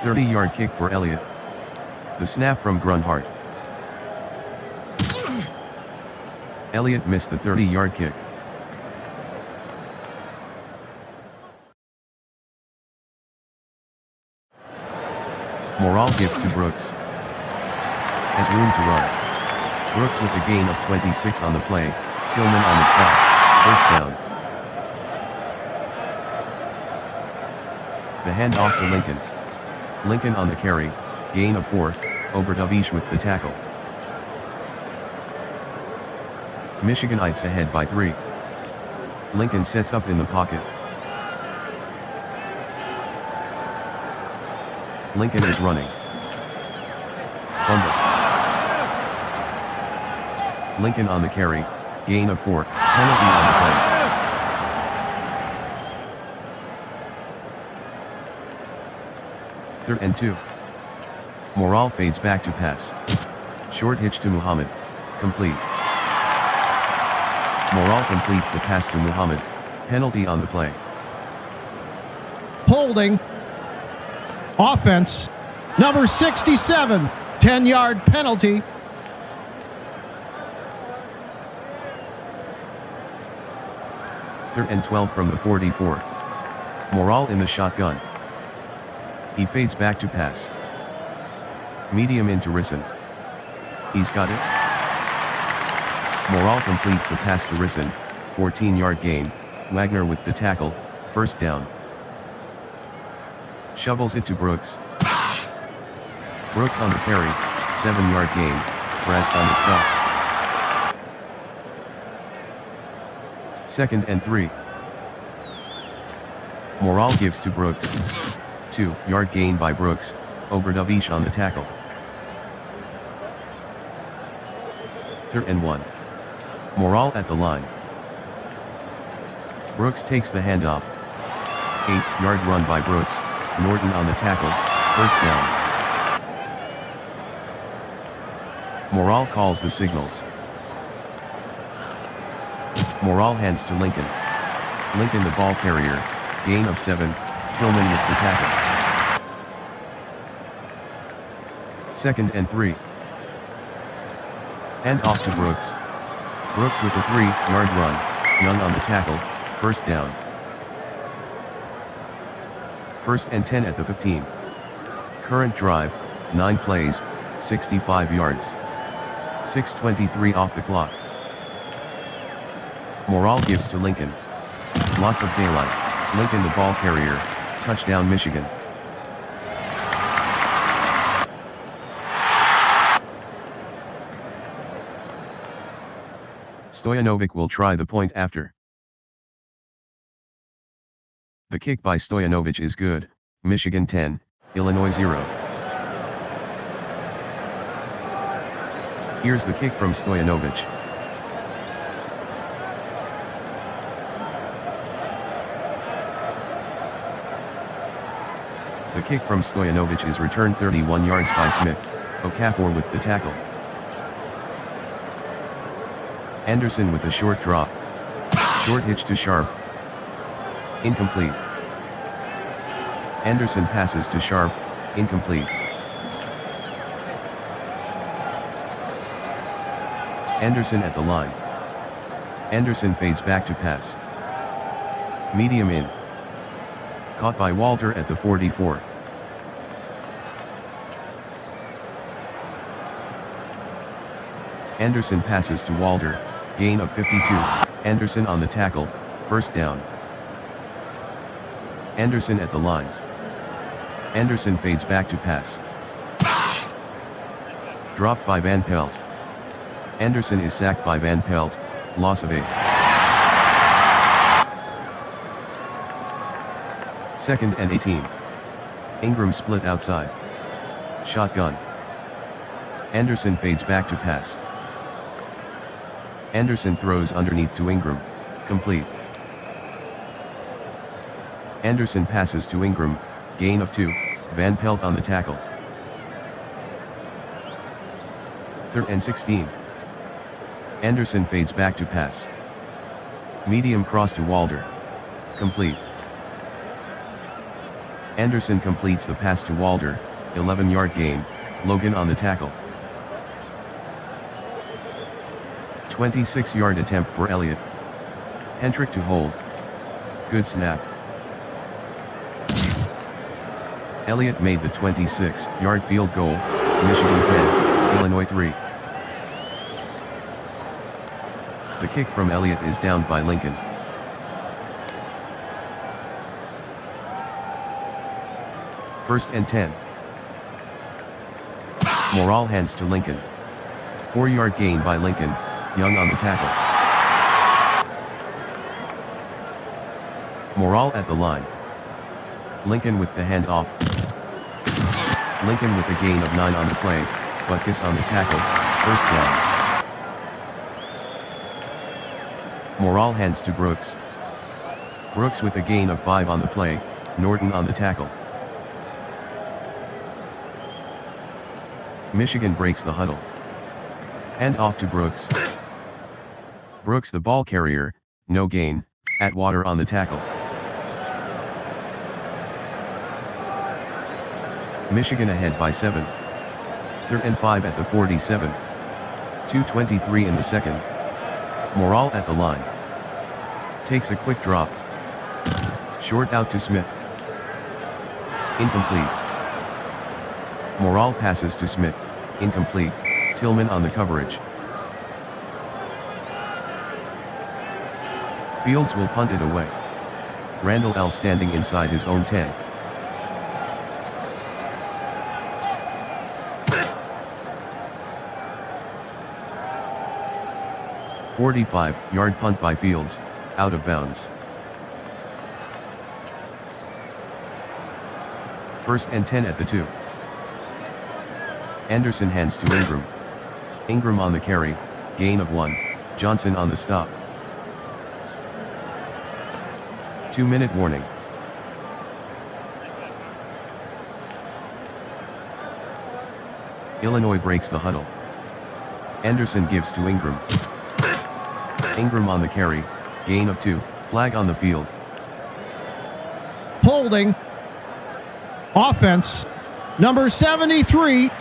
30-yard kick for Elliott. The snap from Grunhart. Elliott missed the 30-yard kick. Morrall gives to Brooks. Has room to run. Brooks with a gain of 26 on the play. Tillman on the stop. First down. The handoff to Lincoln. Lincoln on the carry. Gain of 4. Oberdavish with the tackle. Michiganites ahead by 3. Lincoln sets up in the pocket. Lincoln is running. Fumble. Lincoln on the carry. Gain of 4. Penalty on the play. Third and 2. Morrall fades back to pass. Short hitch to Muhammad. Complete. Morrall completes the pass to Muhammad. Penalty on the play. Holding. Offense. Number 67. 10-yard penalty. Third and 12 from the 44. Morrall in the shotgun. He fades back to pass. Medium into Risson. He's got it. Morrall completes the pass to Risson. 14-yard gain. Wagner with the tackle. First down. Shovels it to Brooks. Brooks on the carry. 7-yard gain. Rast on the stop. Second and 3. Morrall gives to Brooks. 2-yard gain by Brooks. Oberdavish on the tackle. Third and 1. Morrall at the line. Brooks takes the handoff. 8-yard run by Brooks. Norton on the tackle. First down. Morrall calls the signals. Morrall hands to Lincoln. Lincoln the ball carrier. Gain of 7. Tillman with the tackle. Second and 3. Hand off to Brooks. Brooks with a 3-yard run. Young on the tackle. First down. First and 10 at the 15. Current drive, 9 plays, 65 yards. 6:23 off the clock. Morrall gives to Lincoln. Lots of daylight. Lincoln the ball carrier. Touchdown Michigan. Stojanovic will try the point after. The kick by Stojanovic is good. Michigan 10, Illinois 0. Here's the kick from Stojanovic. The kick from Stojanovic is returned 31 yards by Smith. Okafor with the tackle. Anderson with a short drop. Short hitch to Sharp. Incomplete. Anderson passes to Sharp. Incomplete. Anderson at the line. Anderson fades back to pass. Medium in. Caught by Walter at the 44. Anderson passes to Walter, gain of 52. Anderson on the tackle, first down. Anderson at the line. Anderson fades back to pass. Dropped by Van Pelt. Anderson is sacked by Van Pelt, loss of 8. Second and 18. Ingram split outside. Shotgun. Anderson fades back to pass. Anderson throws underneath to Ingram, complete. Anderson passes to Ingram, gain of 2, Van Pelt on the tackle. Third and 16. Anderson fades back to pass. Medium cross to Walter, complete. Anderson completes the pass to Walter, 11-yard gain, Logan on the tackle. 26-yard attempt for Elliott. Hendrick to hold. Good snap. Elliott made the 26-yard field goal, Michigan 10, Illinois 3. The kick from Elliott is downed by Lincoln. First and 10. Morale hands to Lincoln. 4-yard gain by Lincoln, Young on the tackle. Morale at the line. Lincoln with the handoff. Lincoln with a gain of 9 on the play, Butkus on the tackle, first down. Morale hands to Brooks. Brooks with a gain of 5 on the play, Norton on the tackle. Michigan breaks the huddle. Hand off to Brooks. Brooks the ball carrier, no gain, Atwater on the tackle. Michigan ahead by 7. Third and 5 at the 47. 2:23 in the second. Morale at the line. Takes a quick drop. Short out to Smith. Incomplete. Morale passes to Smith, incomplete, Tillman on the coverage. Fields will punt it away. Randall L. standing inside his own 10. "45-yard punt by Fields, out of bounds. First and 10 at the 2. Anderson hands to Ingram. Ingram on the carry, gain of 1, Johnson on the stop. 2-minute warning. Illinois breaks the huddle. Anderson gives to Ingram. Ingram on the carry, gain of 2, flag on the field. Holding. Offense. Number 73.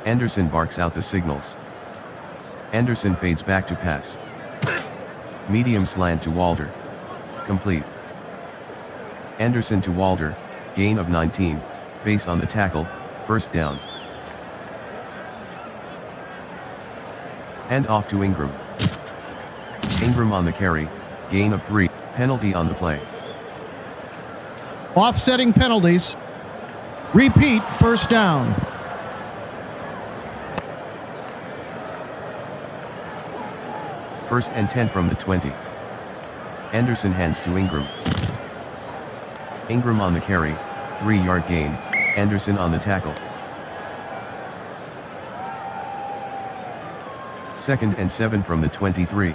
Anderson barks out the signals. Anderson fades back to pass. Medium slant to Walter. Complete. Anderson to Walter, gain of 19, base on the tackle, first down. Hand off to Ingram. Ingram on the carry, gain of 3, penalty on the play. Offsetting penalties. Repeat, first down. First and 10 from the 20. Anderson hands to Ingram. Ingram on the carry, 3-yard gain, Anderson on the tackle. Second and 7 from the 23.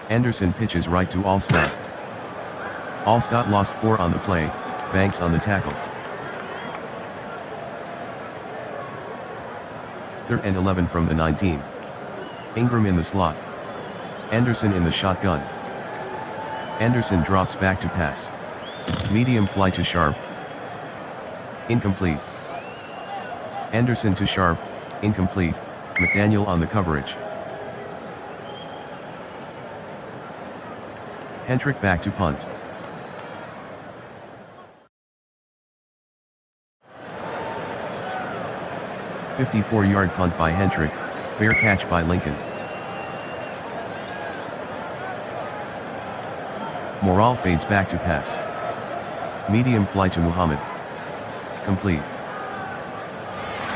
Anderson pitches right to Allstott. Allstott lost 4 on the play, Banks on the tackle. Third and 11 from the 19. Ingram in the slot. Anderson in the shotgun. Anderson drops back to pass. Medium fly to Sharp. Incomplete. Anderson to Sharp, incomplete, McDaniel on the coverage. Hendrick back to punt. 54-yard punt by Hendrick, fair catch by Lincoln. Morale fades back to pass. Medium fly to Muhammad. Complete.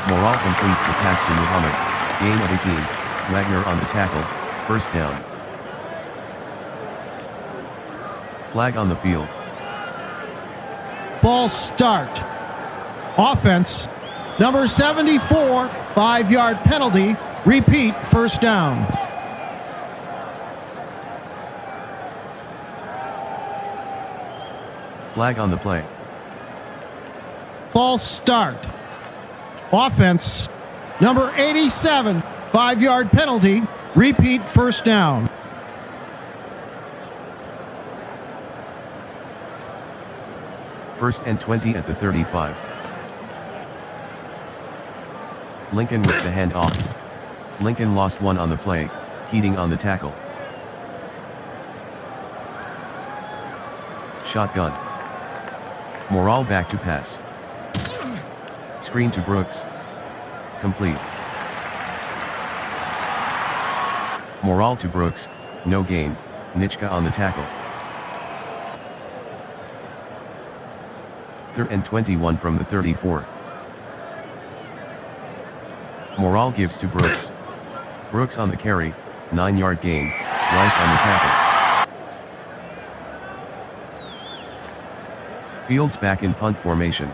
Morale completes the pass to Muhammad, gain of 18, Wagner on the tackle, first down. Flag on the field. False start. Offense, number 74, 5-yard penalty. Repeat, first down. Flag on the play. False start. Offense, number 87, 5-yard penalty. Repeat, first down. First and 20 at the 35. Lincoln with the handoff. Lincoln lost one on the play, Keating on the tackle. Shotgun. Morale back to pass. Screen to Brooks. Complete. Morale to Brooks, no gain, Nitschke on the tackle. Third and 21 from the 34. Morale gives to Brooks. Brooks on the carry, 9-yard gain, Rice on the tackle. Fields back in punt formation.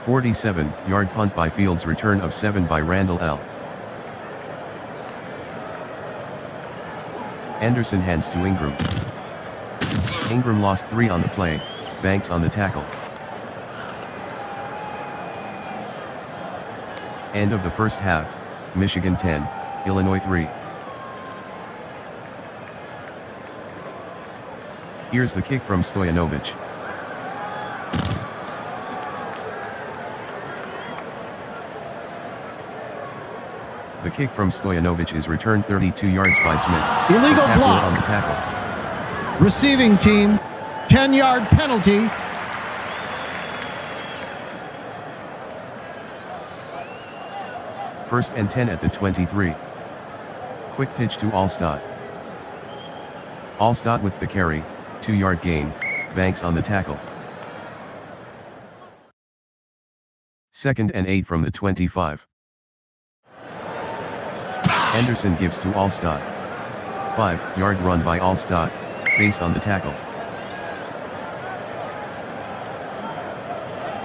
"47-yard punt by Fields, return of 7 by Randall L. Anderson hands to Ingram. Ingram lost 3 on the play, Banks on the tackle. End of the first half, Michigan 10, Illinois 3. Here's the kick from Stoyanovich. The kick from Stoyanovich is returned 32 yards by Smith. Illegal block on the tackle. Receiving team, 10-yard penalty. First and 10 at the 23. Quick pitch to Allstott. Allstott with the carry, 2-yard gain, Banks on the tackle. Second and 8 from the 25. Anderson gives to Allstott. 5-yard run by Allstott, base on the tackle.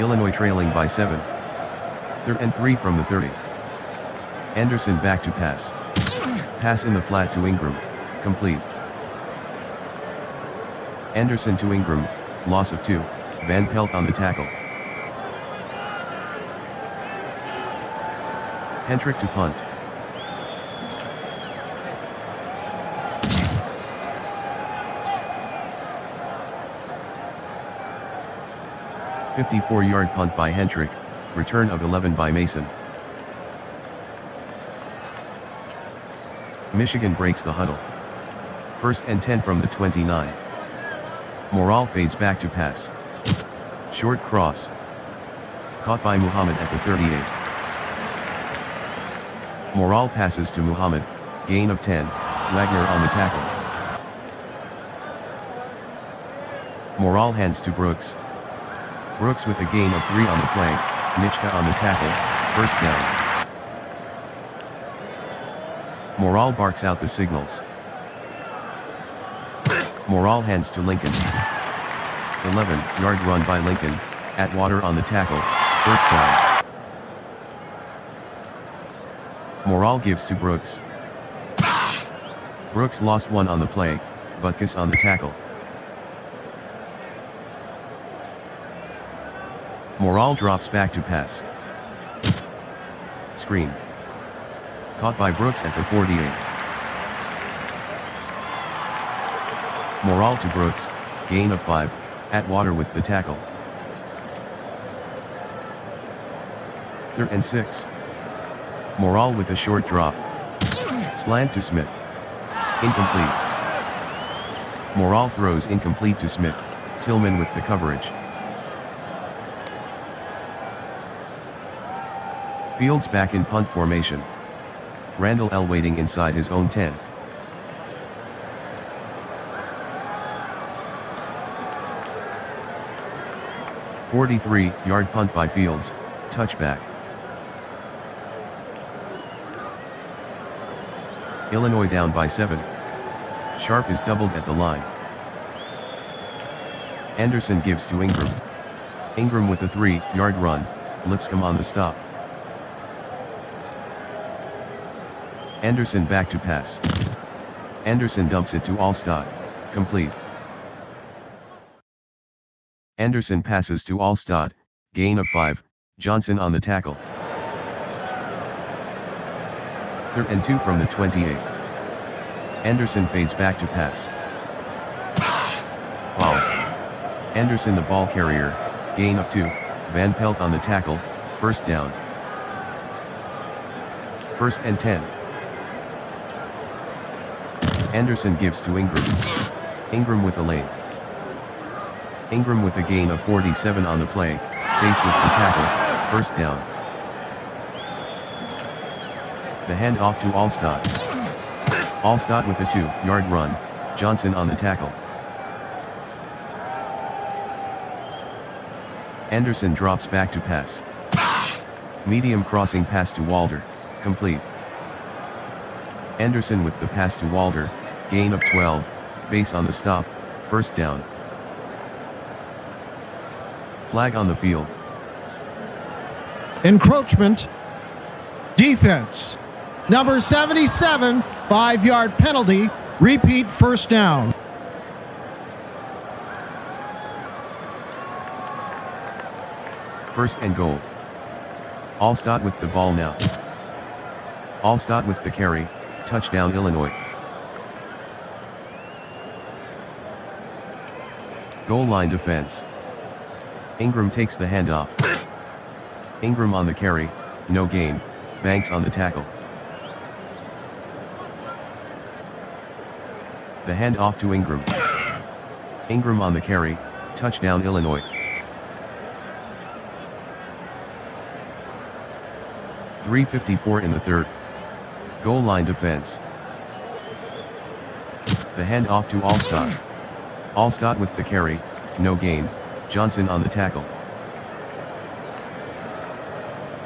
Illinois trailing by 7. Third and 3 from the 30. Anderson back to pass. Pass in the flat to Ingram, complete. Anderson to Ingram, loss of 2, Van Pelt on the tackle. Hendrick to punt. A 54-yard punt by Hendrick, return of 11 by Mason. Michigan breaks the huddle. First and 10 from the 29. Morale fades back to pass. Short cross. Caught by Muhammad at the 38. Morale passes to Muhammad, gain of 10, Wagner on the tackle. Morale hands to Brooks. Brooks with a gain of 3 on the play, Nitschke on the tackle, first down. Morale barks out the signals. Morale hands to Lincoln. 11-yard run by Lincoln, Atwater on the tackle, first down. Morale gives to Brooks. Brooks lost 1 on the play, Butkus on the tackle. Morale drops back to pass. Screen. Caught by Brooks at the 48. Morale to Brooks, gain of 5, Atwater with the tackle. Third and 6. Morale with a short drop. Slant to Smith. Incomplete. Morale throws incomplete to Smith. Tillman with the coverage. Fields back in punt formation. Randall L waiting inside his own 10. "43-yard punt by Fields, touchback." Illinois down by 7. Sharp is doubled at the line. Anderson gives to Ingram. Ingram with a 3-yard run, Lipscomb on the stop. Anderson back to pass. Anderson dumps it to Allstott, complete. Anderson passes to Allstott, gain of 5, Johnson on the tackle. 3rd and 2 from the 28. Anderson fades back to pass. False. Anderson the ball carrier, gain of 2, Van Pelt on the tackle, first down. 1st and 10. Anderson gives to Ingram. Ingram with the lane. Ingram with a gain of 47 on the play, faced with the tackle, first down. The handoff to Allstott. Allstott with a 2-yard run, Johnson on the tackle. Anderson drops back to pass. Medium crossing pass to Walter, complete. Anderson with the pass to Walter, gain of 12, base on the stop, first down. Flag on the field. Encroachment. Defense. Number 77, 5-yard penalty. Repeat first down. First and goal. Allstott with the ball now. Allstott with the carry, touchdown Illinois. Goal line defense. Ingram takes the handoff. Ingram on the carry, no gain, Banks on the tackle. The handoff to Ingram. Ingram on the carry, touchdown Illinois. 3:54 in the 3rd. Goal line defense. The handoff to Allstott. Allstott with the carry, no gain, Johnson on the tackle.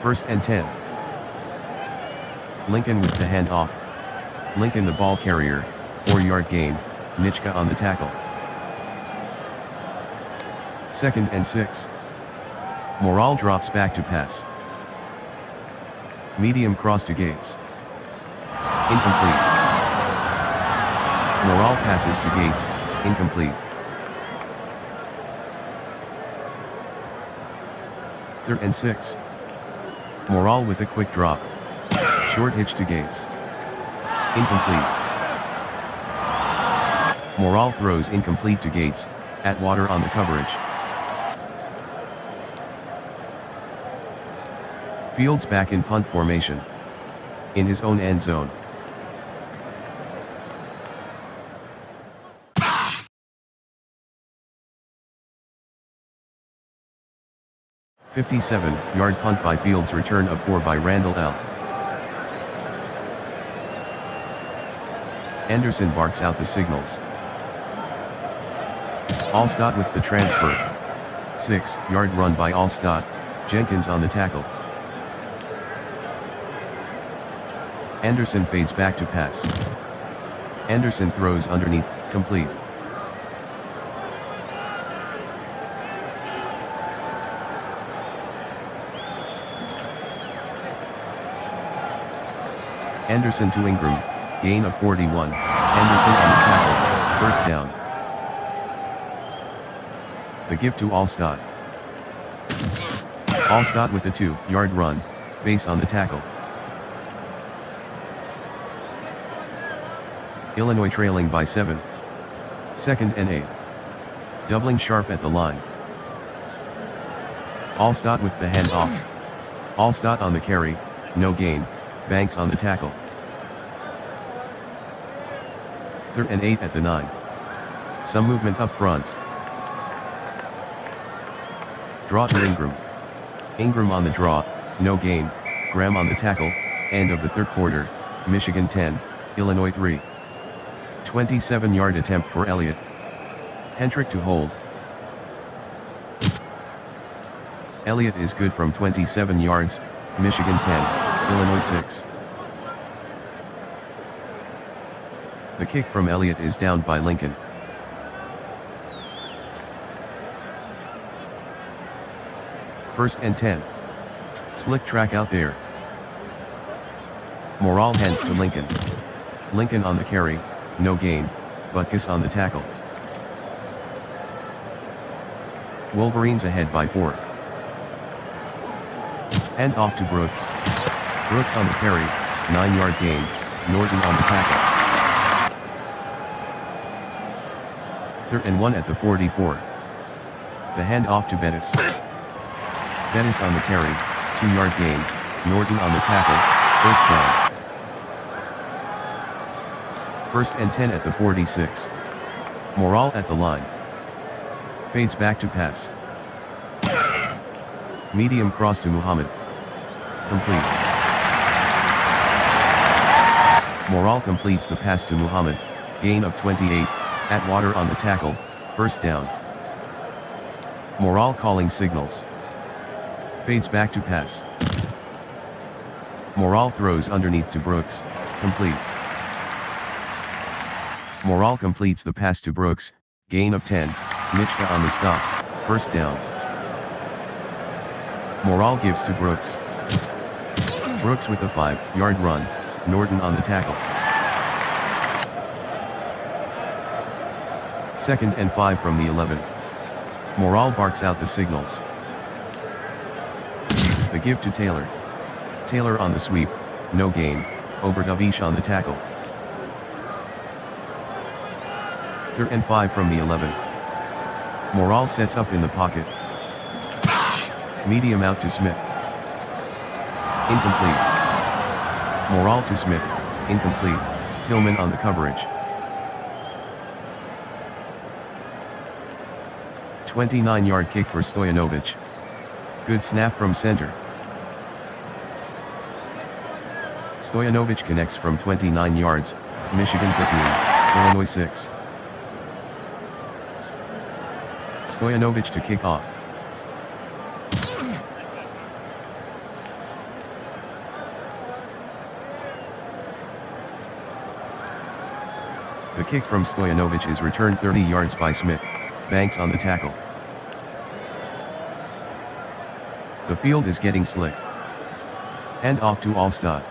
1st and 10. Lincoln with the handoff. Lincoln the ball carrier, 4-yard gain, Nitschke on the tackle. 2nd and 6. Morale drops back to pass. Medium cross to Gates. Incomplete. Morale passes to Gates, incomplete. 3rd and 6. Morale with a quick drop. Short hitch to Gates. Incomplete. Morale throws incomplete to Gates, Atwater on the coverage. Fields back in punt formation. In his own end zone. "57-yard punt by Fields, return of 4 by Randall L. Anderson barks out the signals. Allstott with the transfer. 6-yard run by Allstott, Jenkins on the tackle. Anderson fades back to pass. Anderson throws underneath, complete. Anderson to Ingram, gain of 41, Anderson on the tackle, first down. The give to Allstott. Allstott with a 2-yard run, base on the tackle. Illinois trailing by 7. 2nd and 8. Doubling Sharp at the line. Allstott with the handoff. Allstott on the carry, no gain, Banks on the tackle. 3rd and 8 at the 9. Some movement up front. Draw to Ingram. Ingram on the draw, no gain. Graham on the tackle, end of the third quarter, Michigan 10, Illinois 3. 27-yard attempt for Elliott. Hendrick to hold. Elliott is good from 27 yards, Michigan 10, Illinois 6. The kick from Elliott is downed by Lincoln. First and 10. Slick track out there. Morale hands to Lincoln. Lincoln on the carry, no gain, Butkus on the tackle. Wolverines ahead by 4. Hand off to Brooks. Brooks on the carry, 9-yard gain, Norton on the tackle. 3rd and 1 at the 44. The hand off to Bettis. Bettis on the carry, 2-yard gain, Norton on the tackle, first down. 1st and 10 at the 46. Morale at the line. Fades back to pass. Medium cross to Muhammad. Complete. Morale completes the pass to Muhammad, gain of 28, Atwater on the tackle, first down. Morale calling signals. Fades back to pass. Morale throws underneath to Brooks, complete. Morale completes the pass to Brooks, gain of 10, Michka on the stop, first down. Morale gives to Brooks. Brooks with a 5-yard run, Norton on the tackle. 2nd and 5 from the 11. Morale barks out the signals. The give to Taylor. Taylor on the sweep, no gain, Oberdavish on the tackle. 3rd and 5 from the 11. Morale sets up in the pocket. Medium out to Smith. Incomplete. Morale to Smith, incomplete, Tillman on the coverage. 29-yard kick for Stoyanovich. Good snap from center. Stoyanovich connects from 29 yards, Michigan 15, Illinois 6. Stoyanovich to kick off. The kick from Stoyanovich is returned 30 yards by Smith, Banks on the tackle. The field is getting slick. Hand off to Allstott.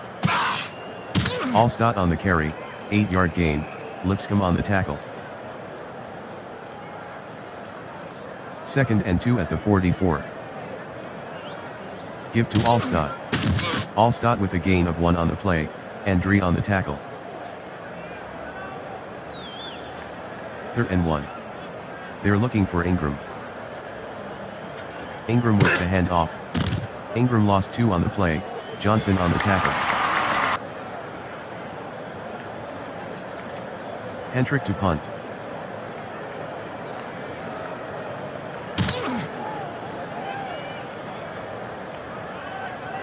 Allstott on the carry, 8-yard gain, Lipscomb on the tackle. 2nd and 2 at the 44. Give to Allstott. Allstott with a gain of 1 on the play, Andre on the tackle. 3rd and 1. They're looking for Ingram. Ingram with the hand off. Ingram lost 2 on the play, Johnson on the tackle. Hendrick to punt.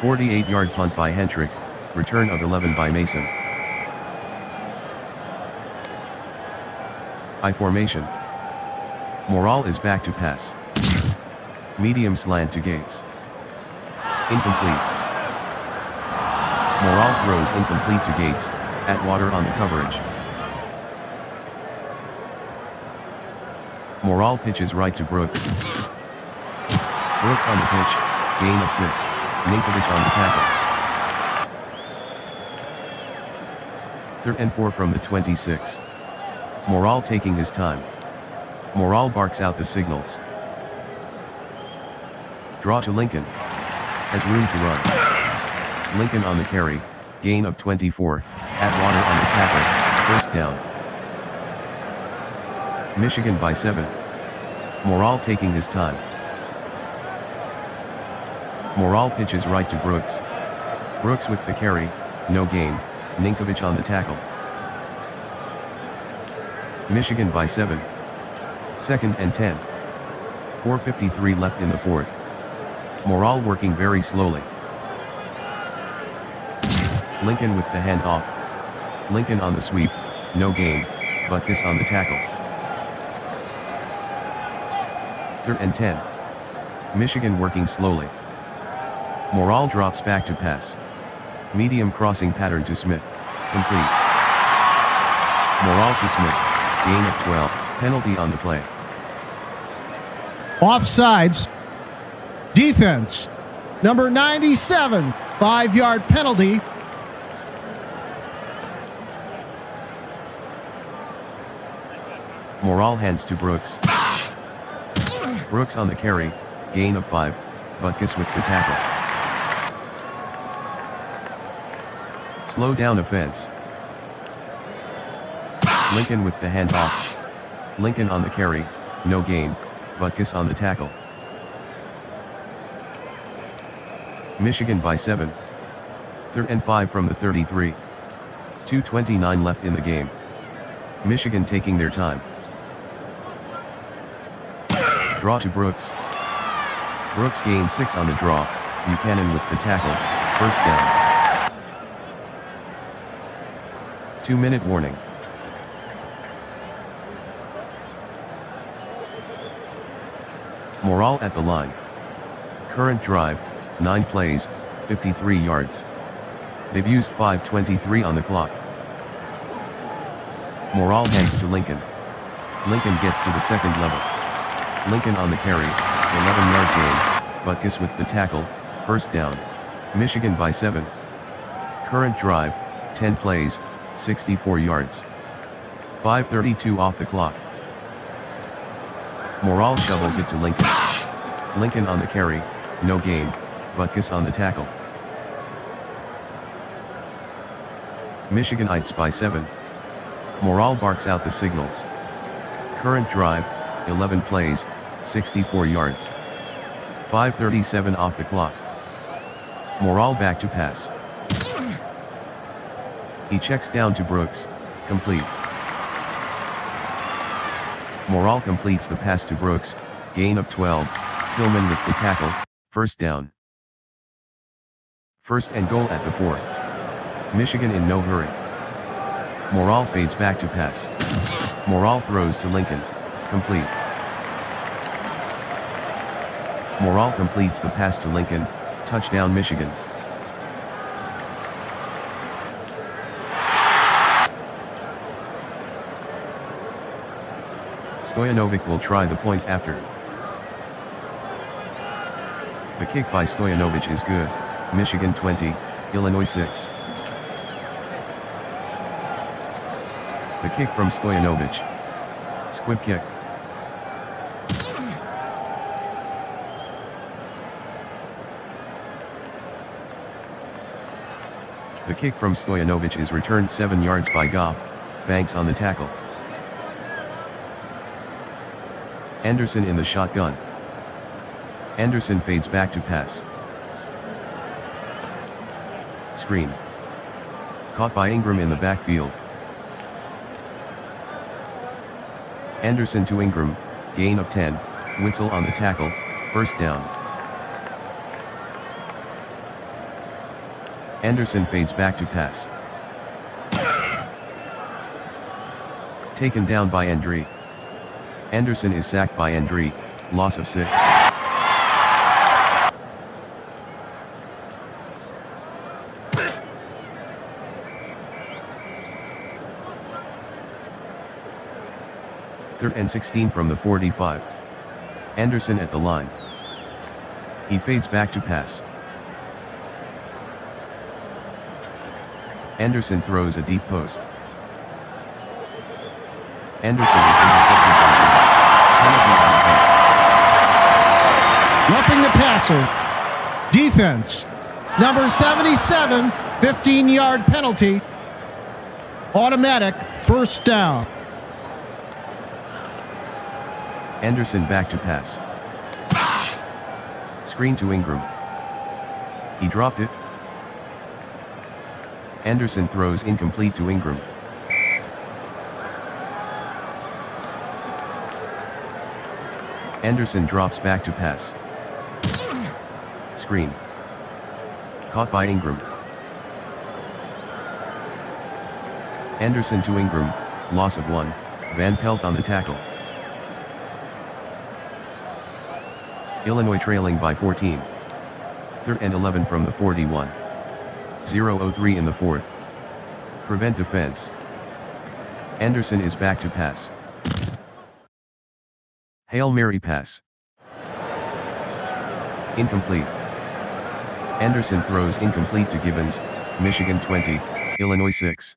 "48-yard punt by Hendrick, return of 11 by Mason. I formation. Morale is back to pass. Medium slant to Gates. Incomplete. Morale throws incomplete to Gates, Atwater on the coverage. Morale pitches right to Brooks. Brooks on the pitch, gain of 6, Ninkovich on the tackle. 3rd and 4 from the 26. Morale taking his time. Morale barks out the signals. Draw to Lincoln. Has room to run. Lincoln on the carry, gain of 24, Atwater on the tackle, first down. Michigan by 7. Morale taking his time. Morale pitches right to Brooks. Brooks with the carry, no gain, Ninkovich on the tackle. Michigan by 7. Second and 10. 4:53 left in the fourth. Morale working very slowly. Lincoln with the handoff. Lincoln on the sweep, no gain, Butkus on the tackle. Third and 10. Michigan working slowly. Morale drops back to pass. Medium crossing pattern to Smith, complete. Morale to Smith, gain of 12, penalty on the play. Offsides. Defense. Number 97, 5-yard penalty. Morale hands to Brooks. Brooks on the carry, gain of 5, Butkus with the tackle. Slow down offense. Lincoln with the handoff. Lincoln on the carry, no gain, Butkus on the tackle. Michigan by 7. Third and 5 from the 33. 2:29 left in the game. Michigan taking their time. Draw to Brooks. Brooks gains 6 on the draw, Buchanan with the tackle, first down. 2-minute warning. Morale at the line. Current drive, 9 plays, 53 yards. They've used 5:23 on the clock. Morale hands to Lincoln. Lincoln gets to the second level. Lincoln on the carry, 11-yard gain, Butkus with the tackle, first down. Michigan by 7. Current drive, 10 plays, 64 yards. 5:32 off the clock. Morale shovels it to Lincoln. Lincoln on the carry, no gain, Butkus on the tackle. Michiganites by 7. Morale barks out the signals. Current drive, 11 plays, 64 yards. 5:37 off the clock. Morale back to pass. He checks down to Brooks, complete. Morale completes the pass to Brooks, gain of 12, Tillman with the tackle, first down. First and goal at the 4. Michigan in no hurry. Morale fades back to pass. Morale throws to Lincoln, complete. Morale completes the pass to Lincoln, touchdown Michigan. Stojanovic will try the point after. The kick by Stojanovic is good, Michigan 20, Illinois 6. The kick from Stojanovic. Squib kick. The kick from Stojanovic is returned 7 yards by Goff, Banks on the tackle. Anderson in the shotgun. Anderson fades back to pass. Screen. Caught by Ingram in the backfield. Anderson to Ingram, gain of 10, Witzel on the tackle, first down. Anderson fades back to pass. Taken down by Andre. Anderson is sacked by Andre, loss of 6. Third and 16 from the 45. Anderson at the line. He fades back to pass. Anderson throws a deep post. Anderson is intercepted by Brooks. Penalty on the play. Roughing the passer. Defense. Number 77, 15-yard penalty. Automatic first down. Anderson back to pass. Screen to Ingram. He dropped it. Anderson throws incomplete to Ingram. Anderson drops back to pass. Screen. Caught by Ingram. Anderson to Ingram, loss of 1, Van Pelt on the tackle. Illinois trailing by 14. 3rd and 11 from the 41. 0:03 in the 4th. Prevent defense. Anderson is back to pass. Hail Mary pass. Incomplete. Anderson throws incomplete to Gibbons, Michigan 20, Illinois 6.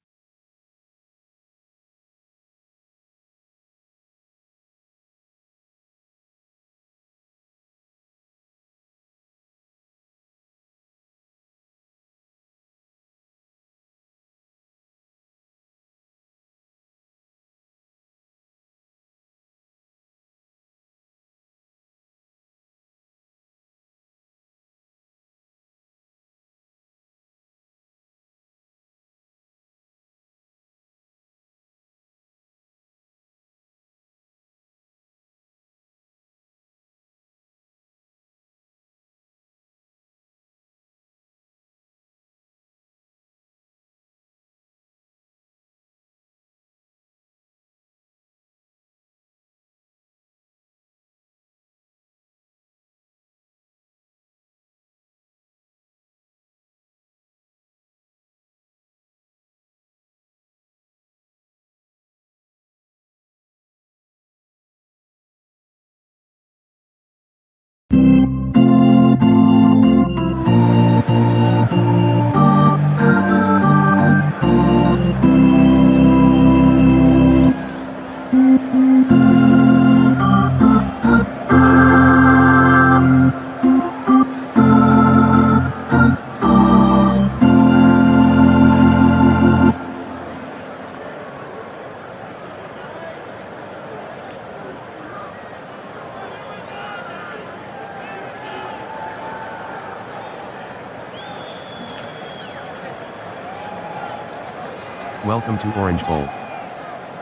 Welcome to Orange Bowl.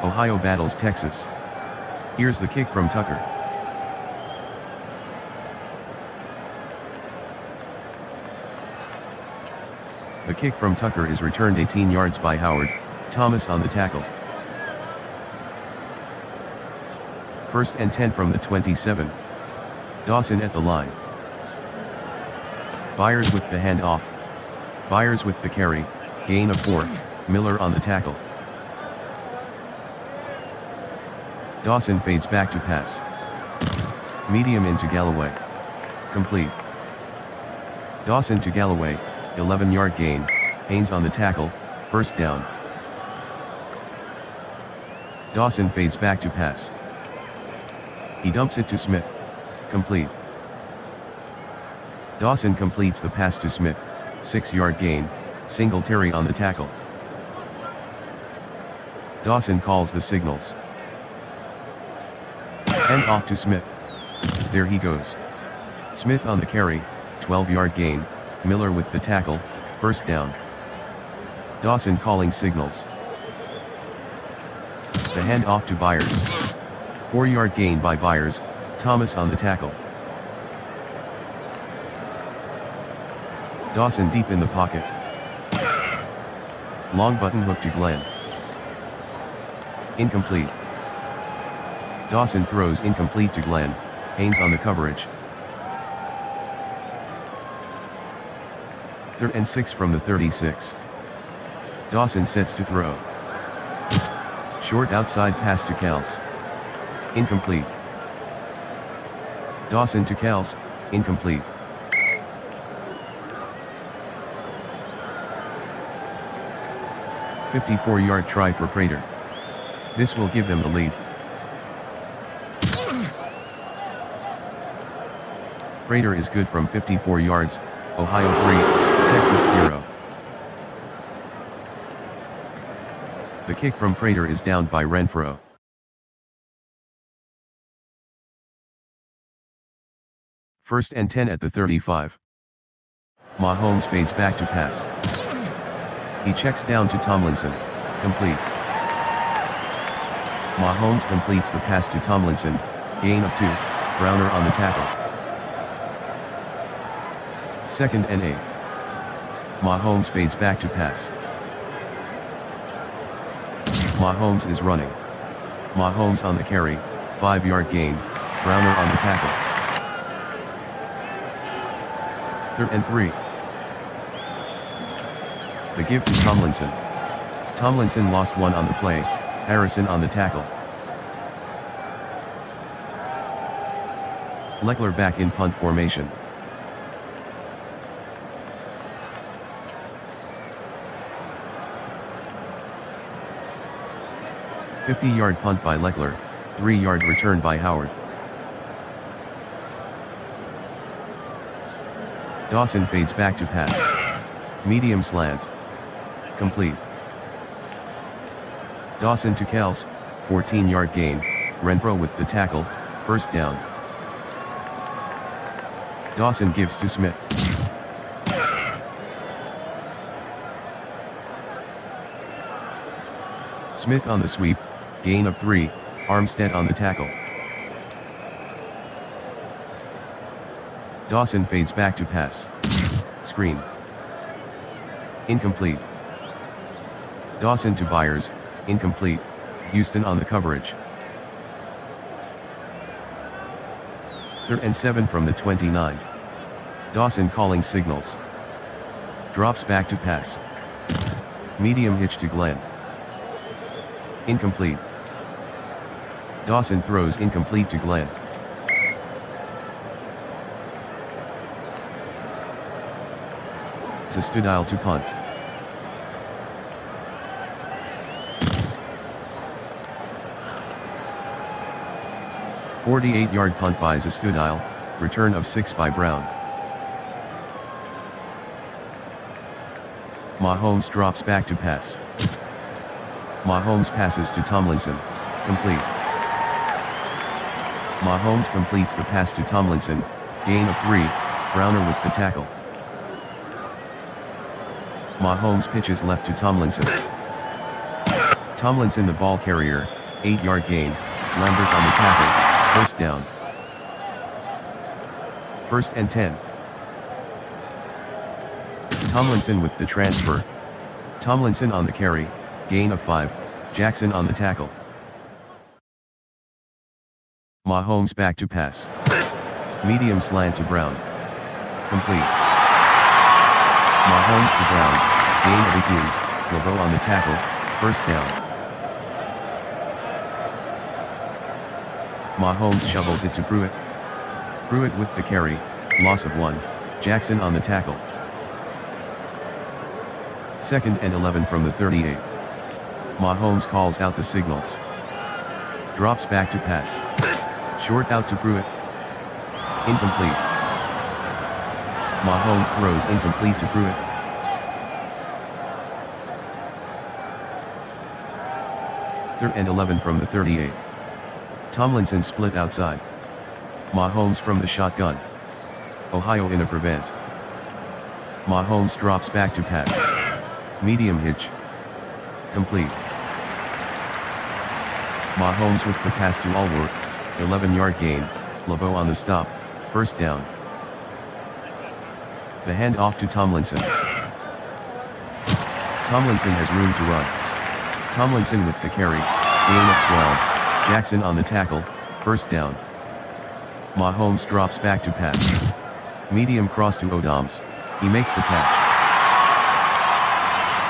Ohio battles Texas. Here's the kick from Tucker. The kick from Tucker is returned 18 yards by Howard, Thomas on the tackle. 1st and 10 from the 27. Dawson at the line. Byers with the handoff. Byers with the carry, gain of 4, Miller on the tackle. Dawson fades back to pass. Medium into Galloway. Complete. Dawson to Galloway, 11-yard gain, Haynes on the tackle, 1st down. Dawson fades back to pass. He dumps it to Smith. Complete. Dawson completes the pass to Smith, 6-yard gain, Singletary on the tackle. Dawson calls the signals. And off to Smith. There he goes. Smith on the carry, 12-yard gain, Miller with the tackle, 1st down. Dawson calling signals. The hand off to Byers. 4-yard gain by Byers, Thomas on the tackle. Dawson deep in the pocket. Long button hook to Glenn. Incomplete. Dawson throws incomplete to Glenn, Haynes on the coverage. 3rd and 6 from the 36. Dawson sets to throw. Short outside pass to Kels. Incomplete. Dawson to Kels, incomplete. "54-yard try for Prater. This will give them the lead. Prater is good from 54 yards, Ohio 3, Texas 0. The kick from Prater is downed by Renfro. First and 10 at the 35. Mahomes fades back to pass. He checks down to Tomlinson, complete. Mahomes completes the pass to Tomlinson, gain of 2, Browner on the tackle. Second and 8. Mahomes fades back to pass. Mahomes is running. Mahomes on the carry, 5-yard gain, Browner on the tackle. Third and 3. The give to Tomlinson. Tomlinson lost one on the play, Harrison on the tackle. Leckler back in punt formation. A 50-yard punt by Leckler, 3-yard return by Howard. Dawson fades back to pass. Medium slant. Complete. Dawson to Kels, 14-yard gain, Renfro with the tackle, first down. Dawson gives to Smith. Smith on the sweep, gain of 3, Armstead on the tackle. Dawson fades back to pass. Screen. Incomplete. Dawson to Byers, incomplete, Houston on the coverage. Third and 7 from the 29. Dawson calling signals. Drops back to pass. Medium hitch to Glenn. Incomplete. Dawson throws incomplete to Glenn. Zastudile to punt. A 48-yard punt by Zastudile, return of 6 by Brown. Mahomes drops back to pass. Mahomes passes to Tomlinson, complete. Mahomes completes the pass to Tomlinson, gain of 3, Browner with the tackle. Mahomes pitches left to Tomlinson. Tomlinson the ball carrier, 8-yard gain, Lambert on the tackle, first down. First and 10. Tomlinson with the transfer. Tomlinson on the carry, gain of 5, Jackson on the tackle. Mahomes back to pass. Medium slant to Brown. Complete. Mahomes to Brown, gain of 18, LeBeau on the tackle, first down. Mahomes shovels it to Pruitt. Pruitt with the carry, loss of 1, Jackson on the tackle. Second and 11 from the 38. Mahomes calls out the signals. Drops back to pass. Short out to Pruitt. Incomplete. Mahomes throws incomplete to Pruitt. Third and 11 from the 38. Tomlinson split outside. Mahomes from the shotgun. Ohio in a prevent. Mahomes drops back to pass. Medium hitch. Complete. Mahomes with the pass to Allwork, 11-yard gain, LeBeau on the stop, first down. The hand off to Tomlinson. Tomlinson has room to run. Tomlinson with the carry, gain of 12, Jackson on the tackle, first down. Mahomes drops back to pass. Medium cross to Odoms, he makes the catch.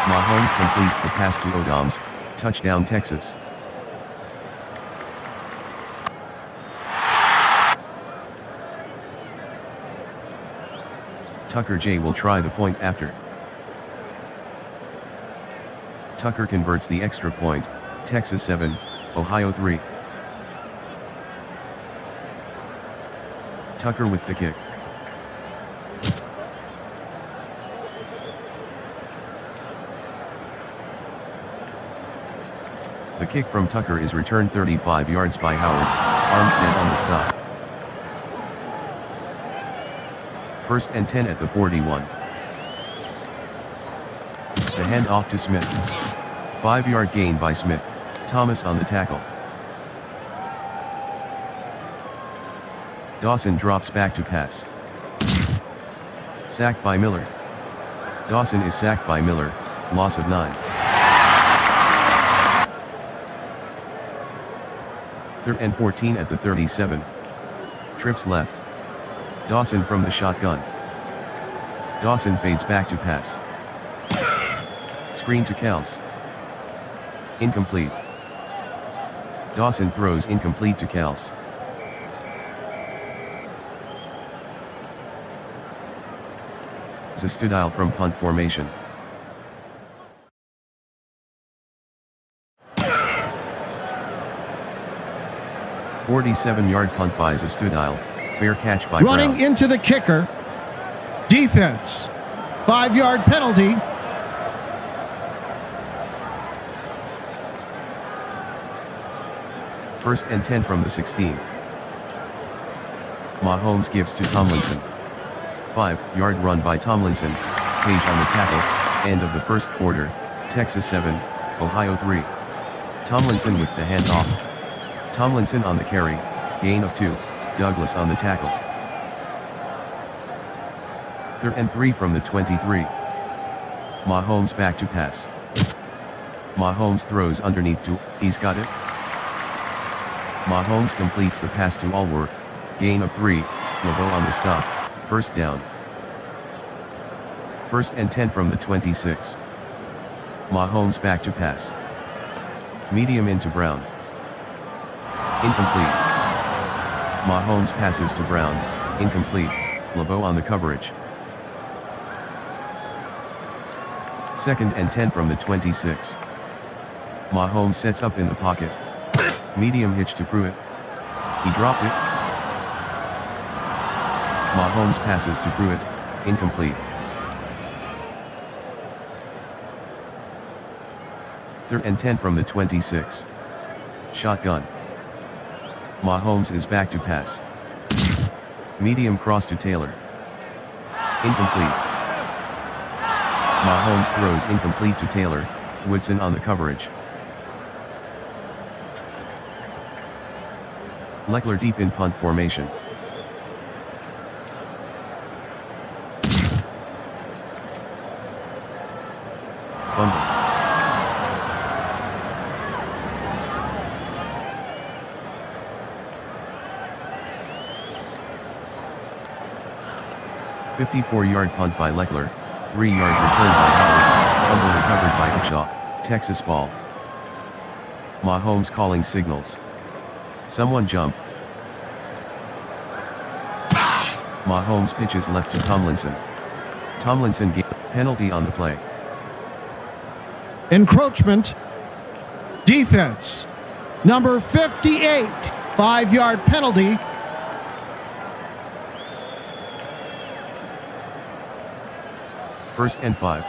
Mahomes completes the pass to Odoms, touchdown Texas. Tucker J will try the point after. Tucker converts the extra point, Texas 7, Ohio 3. Tucker with the kick. The kick from Tucker is returned 35 yards by Howard, Armstead on the stop. First and 10 at the 41. The hand off to Smith. 5-yard gain by Smith, Thomas on the tackle. Dawson drops back to pass. Sacked by Miller. Dawson is sacked by Miller, loss of 9. 3rd and 14 at the 37. Trips left. Dawson from the shotgun. Dawson fades back to pass. Screen to Kels. Incomplete. Dawson throws incomplete to Kels. Zastudile from punt formation. "47-yard punt by Zastudile, fair catch by Running Brown." into the kicker. Defense. 5-yard penalty. First and 10 from the 16. Mahomes gives to Tomlinson. 5-yard run by Tomlinson, Page on the tackle, end of the first quarter, Texas 7, Ohio 3. Tomlinson with the handoff. Tomlinson on the carry, gain of 2, Douglas on the tackle. 3rd and 3 from the 23. Mahomes back to pass. Mahomes throws underneath to, he's got it. Mahomes completes the pass to Allworth, gain of 3, LeBeau on the stop, first down. 1st and 10 from the 26. Mahomes back to pass. Medium into Brown. Incomplete. Mahomes passes to Brown, incomplete, LeBeau on the coverage. 2nd and 10 from the 26. Mahomes sets up in the pocket. Medium hitch to Pruitt. He dropped it. Mahomes passes to Pruitt, incomplete. 3rd and 10 from the 26. Shotgun. Mahomes is back to pass. Medium cross to Taylor. Incomplete. Mahomes throws incomplete to Taylor, Woodson on the coverage. Leckler deep in punt formation. Fumble. "54-yard punt by Leckler, 3-yard return by Howard, fumble recovered by Upshaw, Texas ball." Mahomes calling signals. Someone jumped. Mahomes pitches left to Tomlinson. Tomlinson gets penalty on the play. Encroachment. Defense. Number 58. 5-yard penalty. First and 5.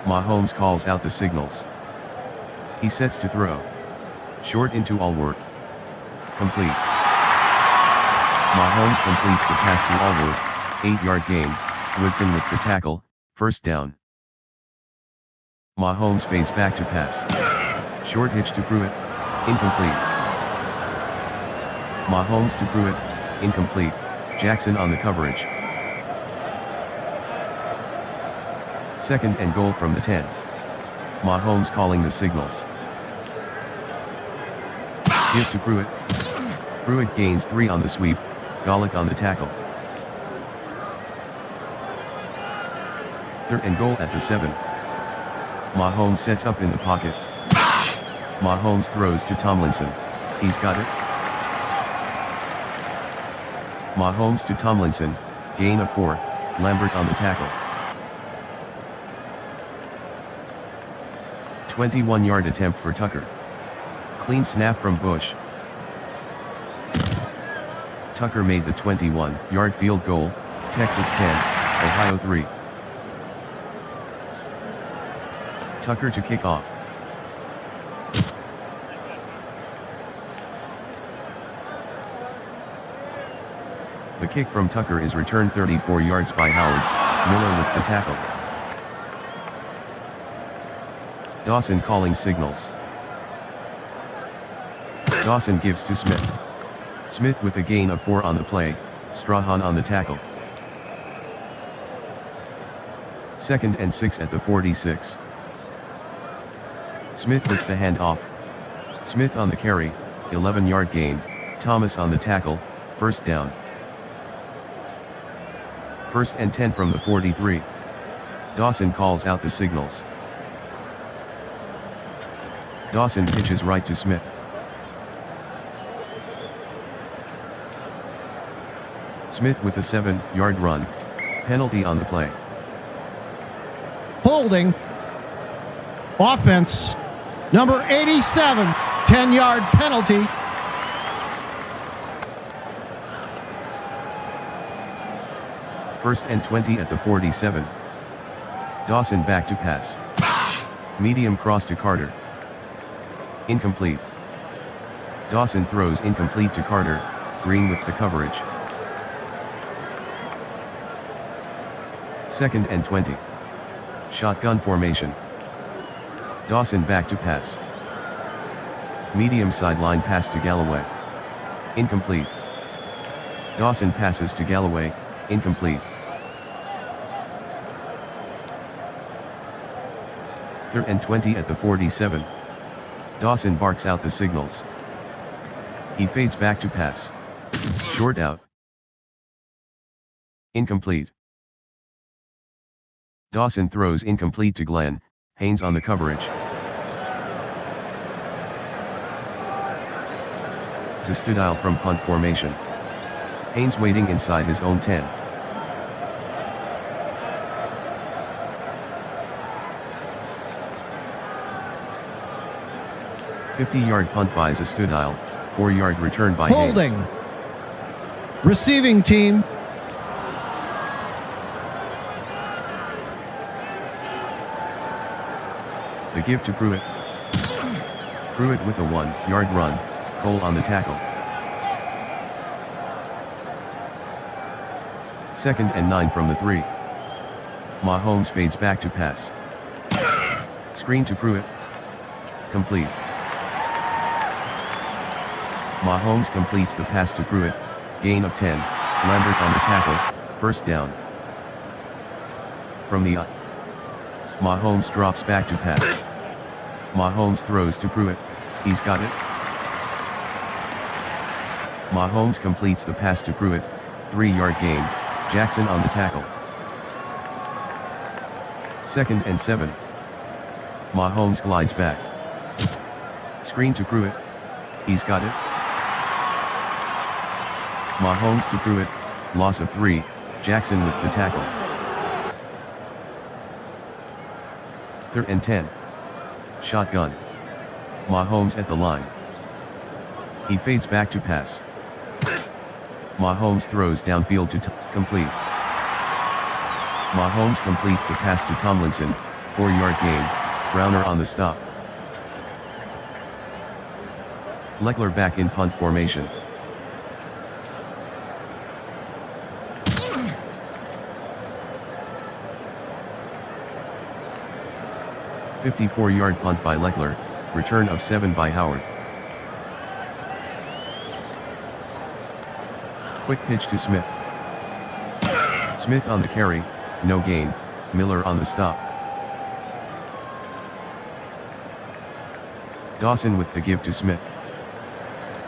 Mahomes calls out the signals. He sets to throw. Short into Allworth. Complete. Mahomes completes the pass to Allworth, 8-yard gain, Woodson with the tackle, first down. Mahomes fades back to pass. Short hitch to Pruitt, incomplete. Mahomes to Pruitt, incomplete, Jackson on the coverage. 2nd and goal from the 10. Mahomes calling the signals. Give to Pruitt. Pruitt gains 3 on the sweep, Golick on the tackle. 3rd and goal at the 7. Mahomes sets up in the pocket. Mahomes throws to Tomlinson. He's got it. Mahomes to Tomlinson, gain of 4, Lambert on the tackle. 21-yard attempt for Tucker. Clean snap from Bush. Tucker made the 21-yard field goal, Texas 10, Ohio 3. Tucker to kick off. The kick from Tucker is returned 34 yards by Howard, Miller with the tackle. Dawson calling signals. Dawson gives to Smith. Smith with a gain of 4 on the play, Strahan on the tackle. 2nd and 6 at the 46. Smith with the handoff. Smith on the carry, 11-yard gain, Thomas on the tackle, first down. 1st and 10 from the 43. Dawson calls out the signals. Dawson pitches right to Smith. Smith with a 7-yard run, penalty on the play. Holding. Offense. Number 87, 10-yard penalty. First and 20 at the 47. Dawson back to pass. Medium cross to Carter. Incomplete. Dawson throws incomplete to Carter, Green with the coverage. 2nd and 20. Shotgun formation. Dawson back to pass. Medium sideline pass to Galloway. Incomplete. Dawson passes to Galloway, incomplete. 3rd and 20 at the 47. Dawson barks out the signals. He fades back to pass. Short out. Incomplete. Dawson throws incomplete to Glenn, Haynes on the coverage. Zastudile from punt formation. Haynes waiting inside his own 10. "50-yard punt by Zastudile, 4-yard return by Holding. Haynes. Receiving team. The give to Pruitt. Pruitt with a 1-yard run, Cole on the tackle. 2nd and 9 from the 3. Mahomes fades back to pass. Screen to Pruitt. Complete. Mahomes completes the pass to Pruitt, gain of 10, Lambert on the tackle, first down. From the Mahomes drops back to pass. Mahomes throws to Pruitt, he's got it. Mahomes completes the pass to Pruitt, 3-yard gain, Jackson on the tackle. 2nd and 7. Mahomes glides back. Screen to Pruitt, he's got it. Mahomes to Pruitt, loss of 3, Jackson with the tackle. 3rd and 10. Shotgun. Mahomes at the line. He fades back to pass. Mahomes throws downfield to complete. Mahomes completes the pass to Tomlinson, 4-yard gain, Browner on the stop. Leckler back in punt formation. "54-yard punt by Leckler, return of 7 by Howard. Quick pitch to Smith. Smith on the carry, no gain, Miller on the stop. Dawson with the give to Smith.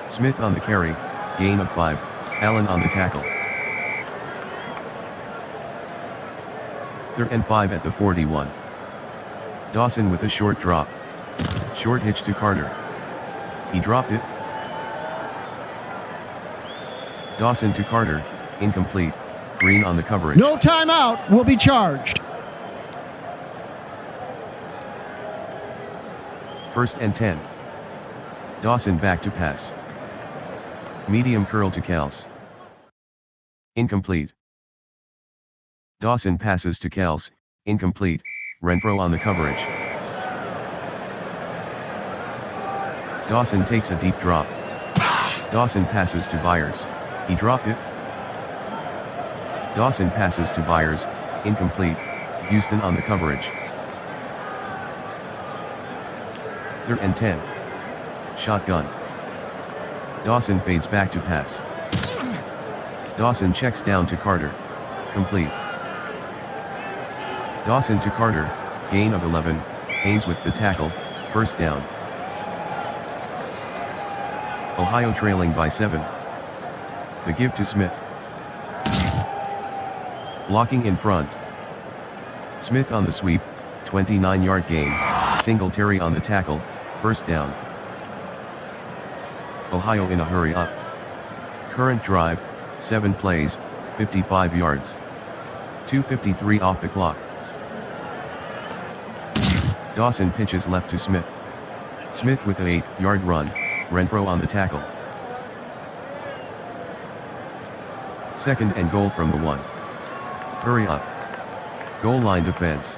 Smith on the carry, gain of 5, Allen on the tackle. 3rd and 5 at the 41. Dawson with a short drop. Short hitch to Carter. He dropped it. Dawson to Carter, incomplete, Green on the coverage. No timeout will be charged. 1st and 10. Dawson back to pass. Medium curl to Kels. Incomplete. Dawson passes to Kels, incomplete, Renfro on the coverage. Dawson takes a deep drop. Dawson passes to Byers. He dropped it. Dawson passes to Byers, incomplete, Houston on the coverage. 3rd and 10. Shotgun. Dawson fades back to pass. Dawson checks down to Carter. Complete. Dawson to Carter, gain of 11, Haynes with the tackle, first down. Ohio trailing by 7. The give to Smith. Blocking in front. Smith on the sweep, 29-yard gain, Singletary on the tackle, first down. Ohio in a hurry up. Current drive, 7 plays, 55 yards. 2:53 off the clock. Dawson pitches left to Smith. Smith with an 8-yard run, Renfro on the tackle. Second and goal from the 1. Hurry up. Goal line defense.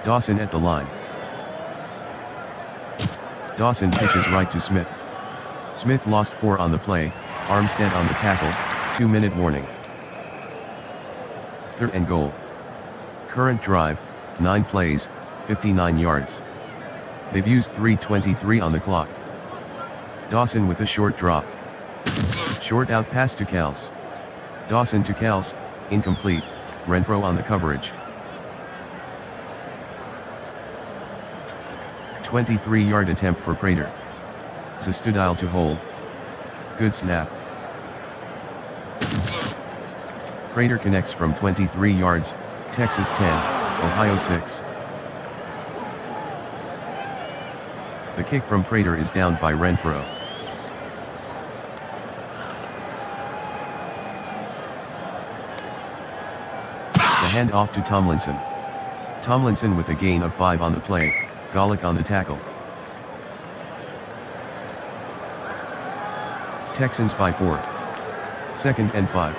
Dawson at the line. Dawson pitches right to Smith. Smith lost 4 on the play, Armstead on the tackle, 2-minute warning. Third and goal. Current drive, 9 plays, 59 yards. They've used 3:23 on the clock. Dawson with a short drop. Short out pass to Kels. Dawson to Kels, incomplete, Renfro on the coverage. 23-yard attempt for Prater. Zastudile to hold. Good snap. Prater connects from 23 yards, Texas 10, Ohio 6. The kick from Prater is down by Renfro. The handoff to Tomlinson. Tomlinson with a gain of 5 on the play, Golick on the tackle. Texans by 4. Second and 5.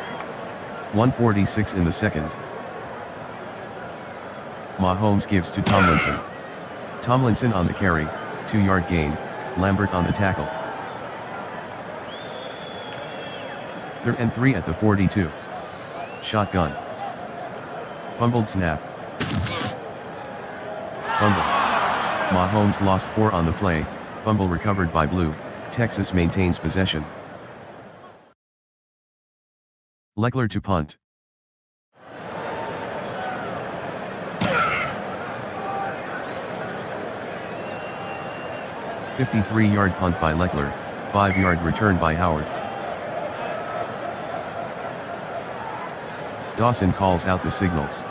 1:46 in the second. Mahomes gives to Tomlinson. Tomlinson on the carry, 2-yard gain, Lambert on the tackle. Third and 3 at the 42. Shotgun. Fumbled snap. Fumble. Mahomes lost 4 on the play, fumble recovered by Blue, Texas maintains possession. Leckler to punt. "53-yard punt by Leckler, 5-yard return by Howard. Dawson calls out the signals.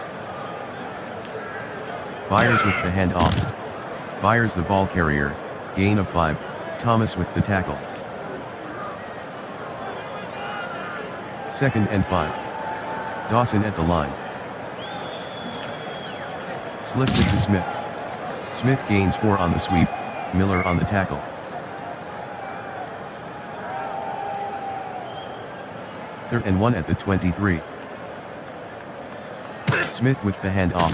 Byers with the handoff. Byers the ball carrier, gain of 5, Thomas with the tackle. Second and 5. Dawson at the line. Slips it to Smith. Smith gains 4 on the sweep, Miller on the tackle. Third and 1 at the 23. Smith with the handoff.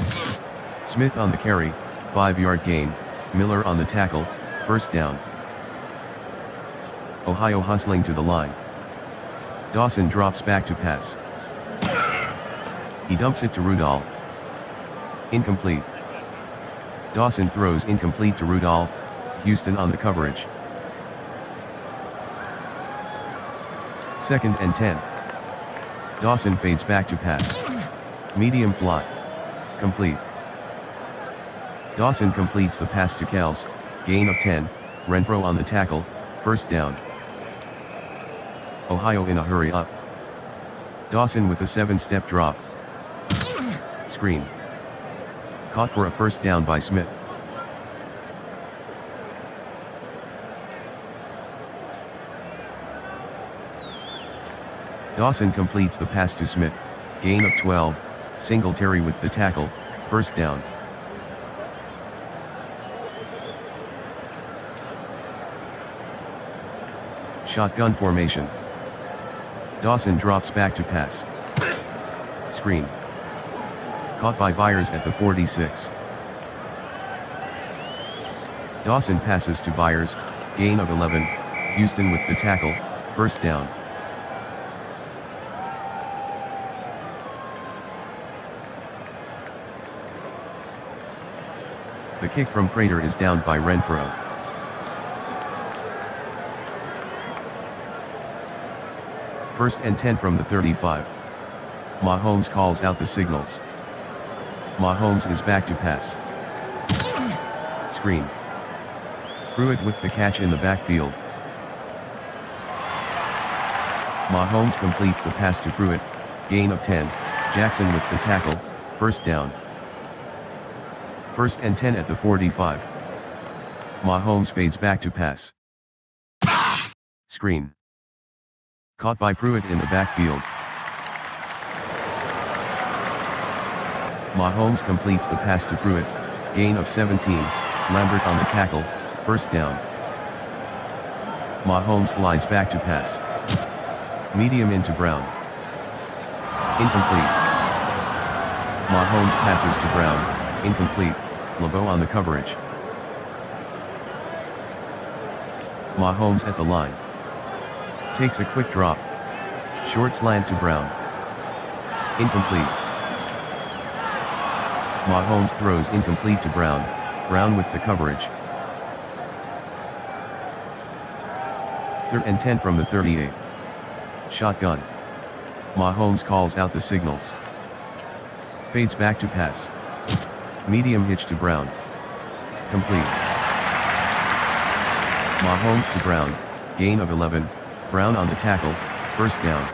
Smith on the carry, 5-yard gain, Miller on the tackle, first down. Ohio hustling to the line. Dawson drops back to pass. He dumps it to Rudolph. Incomplete. Dawson throws incomplete to Rudolph, Houston on the coverage. Second and 10. Dawson fades back to pass. Medium fly. Complete. Dawson completes the pass to Kels, gain of 10, Renfro on the tackle, first down. Ohio in a hurry up. Dawson with a 7-step drop. Screen. Caught for a first down by Smith. Dawson completes the pass to Smith, gain of 12, Singletary with the tackle, first down. Shotgun formation. Dawson drops back to pass. Screen. Caught by Byers at the 46. Dawson passes to Byers, gain of 11, Houston with the tackle, first down. The kick from Prater is down by Renfro. First and 10 from the 35. Mahomes calls out the signals. Mahomes is back to pass. Screen. Pruitt with the catch in the backfield. Mahomes completes the pass to Pruitt, gain of 10, Jackson with the tackle, first down. First and 10 at the 45. Mahomes fades back to pass. Screen. Caught by Pruitt in the backfield. Mahomes completes the pass to Pruitt, gain of 17, Lambert on the tackle, first down. Mahomes glides back to pass. Medium into Brown. Incomplete. Mahomes passes to Brown, incomplete, LeBeau on the coverage. Mahomes at the line. Takes a quick drop. Short slant to Brown. Incomplete. Mahomes throws incomplete to Brown, Brown with the coverage. Third and 10 from the 38. Shotgun. Mahomes calls out the signals. Fades back to pass. Medium hitch to Brown. Complete. Mahomes to Brown, gain of 11, Brown on the tackle, first down.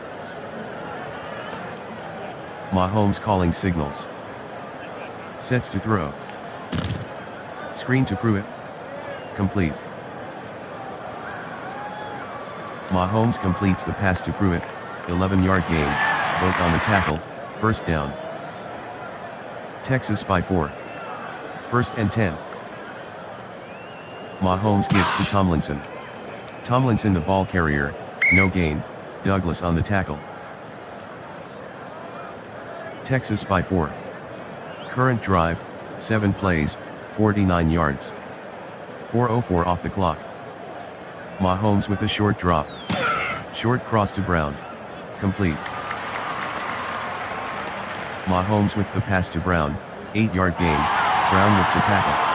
Mahomes calling signals. Sets to throw. Screen to Pruitt. Complete. Mahomes completes the pass to Pruitt, 11-yard gain, both on the tackle, first down. Texas by 4. First and 10. Mahomes gives to Tomlinson. Tomlinson the ball carrier, no gain, Douglas on the tackle. Texas by 4. Current drive, 7 plays, 49 yards. 4:04 off the clock. Mahomes with a short drop. Short cross to Brown. Complete. Mahomes with the pass to Brown, 8-yard gain, Brown with the tackle.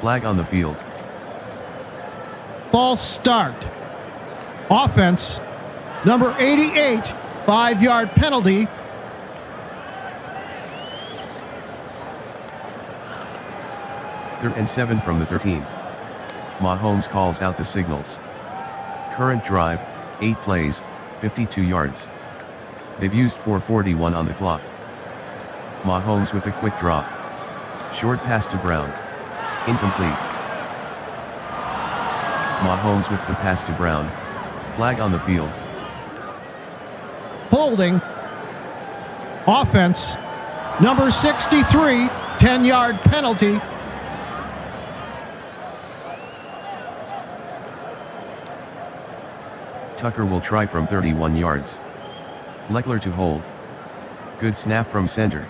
Flag on the field. False start. Offense, number 88, 5-yard penalty. Third and 7 from the 13. Mahomes calls out the signals. Current drive, 8 plays, 52 yards. They've used 4:41 on the clock. Mahomes with a quick drop. Short pass to Brown. Incomplete. Mahomes with the pass to Brown. Flag on the field. Holding. Offense, number 63, 10-yard penalty. Tucker will try from 31 yards. Leckler to hold. Good snap from center.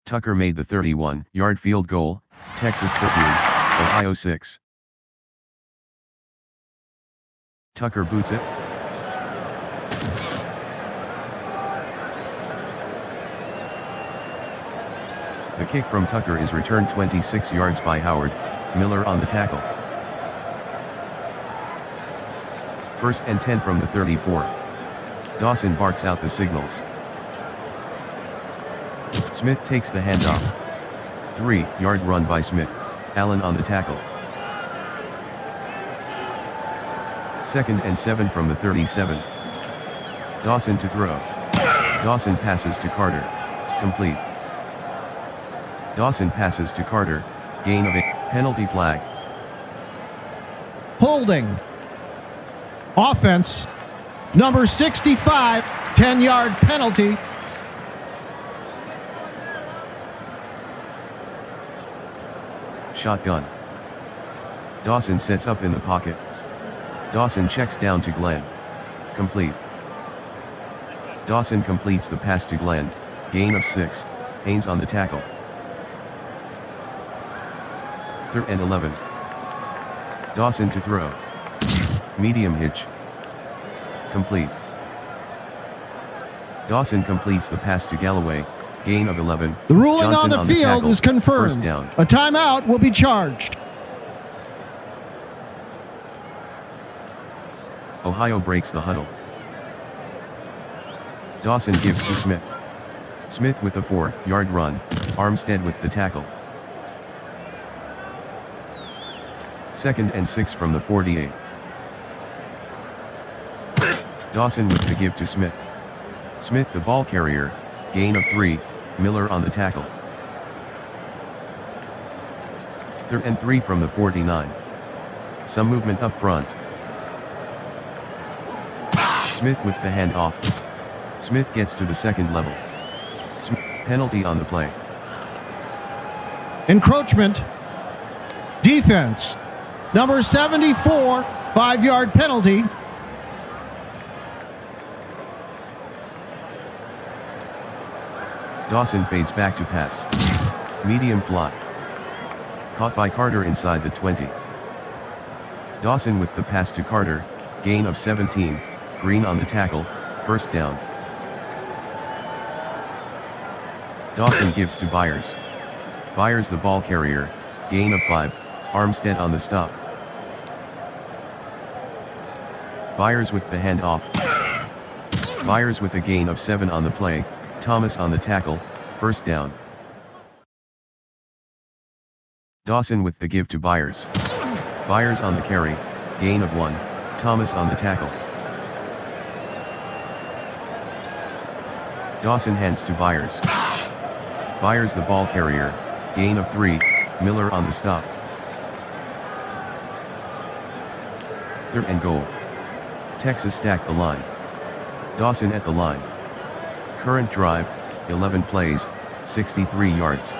Tucker made the 31-yard field goal, Texas 13, Ohio 6. Tucker boots it. The kick from Tucker is returned 26 yards by Howard, Miller on the tackle. First and 10 from the 34. Dawson barks out the signals. Smith takes the handoff. 3-yard run by Smith, Allen on the tackle. Second and 7 from the 37. Dawson to throw. Dawson passes to Carter. Complete. Dawson passes to Carter, gain of 8, penalty flag. Holding. Offense, number 65, 10-yard penalty. Shotgun. Dawson sets up in the pocket. Dawson checks down to Glenn. Complete. Dawson completes the pass to Glenn, gain of 6, Haynes on the tackle. Third and 11. Dawson to throw. Medium hitch. Complete. Dawson completes the pass to Galloway, gain of 11. The ruling Johnson on the field tackle, is confirmed. first down. A timeout will be charged. Ohio breaks the huddle. Dawson gives to Smith. Smith with a 4-yard run, Armstead with the tackle. 2nd and 6 from the 48. Dawson with the give to Smith. Smith the ball carrier, gain of 3, Miller on the tackle. 3rd and 3 from the 49. Some movement up front. Smith with the handoff. Smith gets to the second level. Penalty on the play. Encroachment. Defense. Number 74, 5-yard penalty. Dawson fades back to pass. Medium fly. Caught by Carter inside the 20. Dawson with the pass to Carter, gain of 17, Green on the tackle, 1st down. Dawson gives to Byers. Byers the ball carrier, gain of 5, Armstead on the stop. Byers with the handoff. Byers with a gain of 7 on the play, Thomas on the tackle, 1st down. Dawson with the give to Byers. Byers on the carry, gain of 1, Thomas on the tackle. Dawson hands to Byers. Byers the ball carrier, gain of 3, Miller on the stop. 3rd and goal. Texas stacked the line. Dawson at the line. Current drive, 11 plays, 63 yards.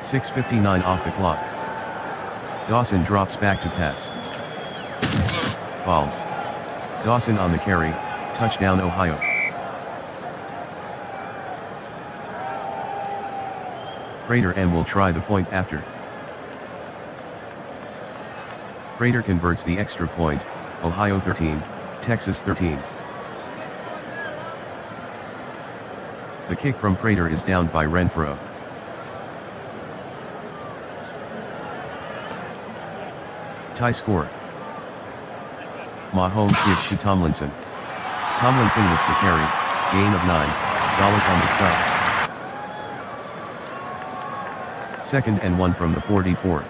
6:59 off the clock. Dawson drops back to pass. Falls. Dawson on the carry, touchdown Ohio. Prater and will try the point after. Prater converts the extra point, Ohio 13, Texas 13. The kick from Prater is downed by Renfro. Tie score. Mahomes gives to Tomlinson. Tomlinson with the carry, gain of 9, Gollack on the stop. 2nd and 1 from the 44.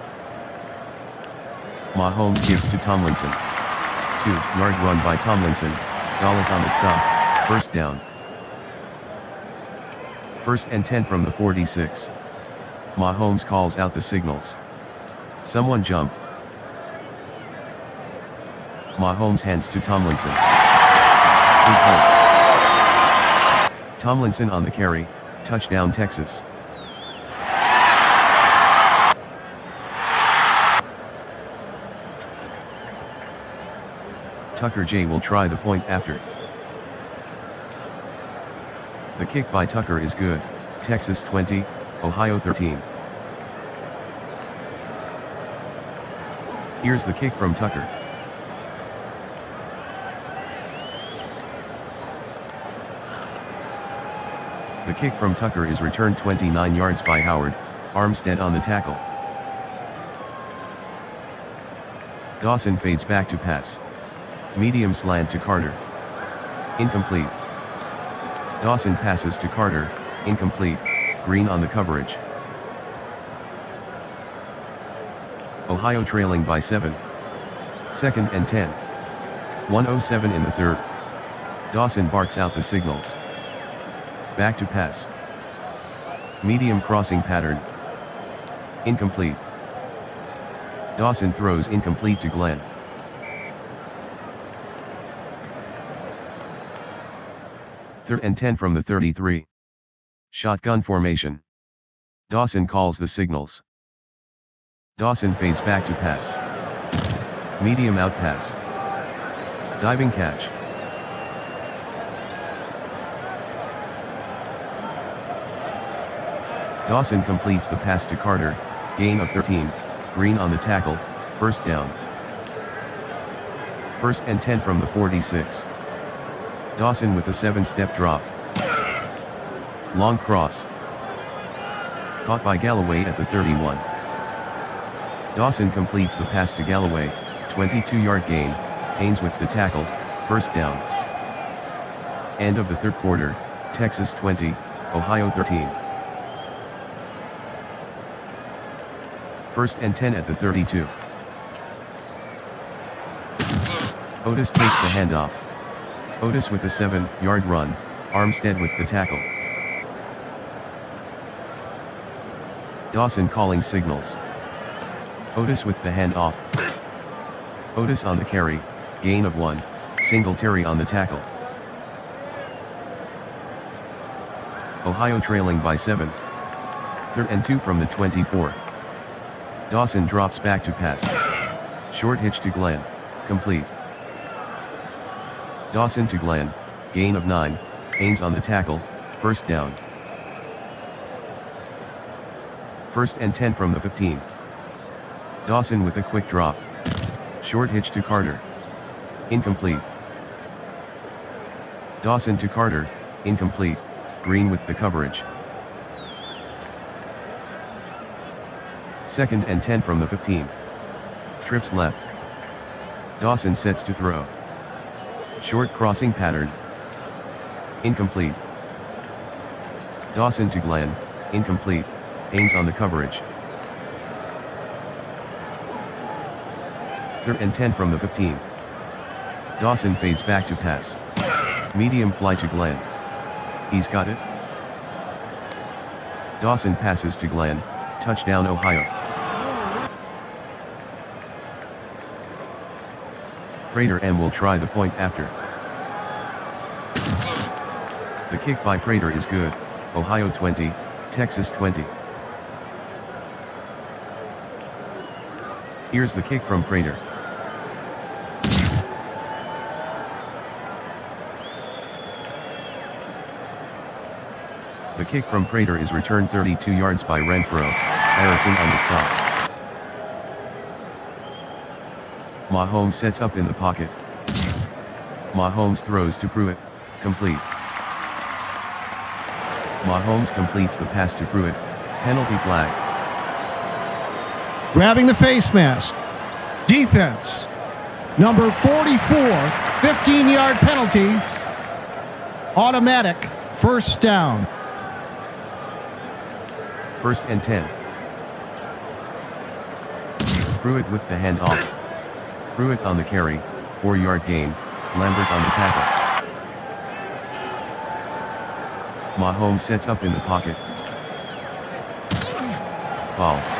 Mahomes gives to Tomlinson. 2-yard run by Tomlinson, Gollack on the stop, 1st down. 1st and 10 from the 46. Mahomes calls out the signals. Someone jumped. Mahomes hands to Tomlinson. Tomlinson on the carry, touchdown Texas. Tucker J will try the point after. The kick by Tucker is good, Texas 20, Ohio 13. Here's the kick from Tucker. The kick from Tucker is returned 29 yards by Howard, Armstead on the tackle. Dawson fades back to pass. Medium slant to Carter. Incomplete. Dawson passes to Carter, incomplete, Green on the coverage. Ohio trailing by 7. 2nd and 10. 1:07 in the 3rd. Dawson barks out the signals. Back to pass. Medium crossing pattern. Incomplete. Dawson throws incomplete to Glenn. 3rd and 10 from the 33. Shotgun formation. Dawson calls the signals. Dawson fades back to pass. Medium out pass. Diving catch. Dawson completes the pass to Carter, gain of 13, Green on the tackle, 1st down. 1st and 10 from the 46. Dawson with a 7-step drop. Long cross. Caught by Galloway at the 31. Dawson completes the pass to Galloway, 22-yard gain, Haynes with the tackle, first down. End of the third quarter, Texas 20, Ohio 13. First and 10 at the 32. Otis takes the handoff. Otis with a 7-yard run, Armstead with the tackle. Dawson calling signals. Otis with the handoff. Otis on the carry, gain of 1, Singletary on the tackle. Ohio trailing by 7. Third and 2 from the 24. Dawson drops back to pass. Short hitch to Glenn, complete. Dawson to Glenn, gain of 9, Haynes on the tackle, first down. First and 10 from the 15. Dawson with a quick drop. Short hitch to Carter. Incomplete. Dawson to Carter, incomplete, Green with the coverage. Second and 10 from the 15. Trips left. Dawson sets to throw. Short crossing pattern. Incomplete. Dawson to Glenn, incomplete, Haynes on the coverage. Third and 10 from the 15. Dawson fades back to pass. Medium fly to Glenn. He's got it. Dawson passes to Glenn, touchdown Ohio. Prater M will try the point after. The kick by Prater is good, Ohio 20, Texas 20. Here's the kick from Prater. The kick from Prater is returned 32 yards by Renfro, Harrison on the stop. Mahomes sets up in the pocket. Mahomes throws to Pruitt, complete. Mahomes completes the pass to Pruitt, penalty flag. Grabbing the face mask. Defense. Number 44, 15-yard penalty. Automatic, first down. First and 10. Pruitt with the handoff. Pruitt on the carry, 4-yard gain, Lambert on the tackle. Mahomes sets up in the pocket. Balls.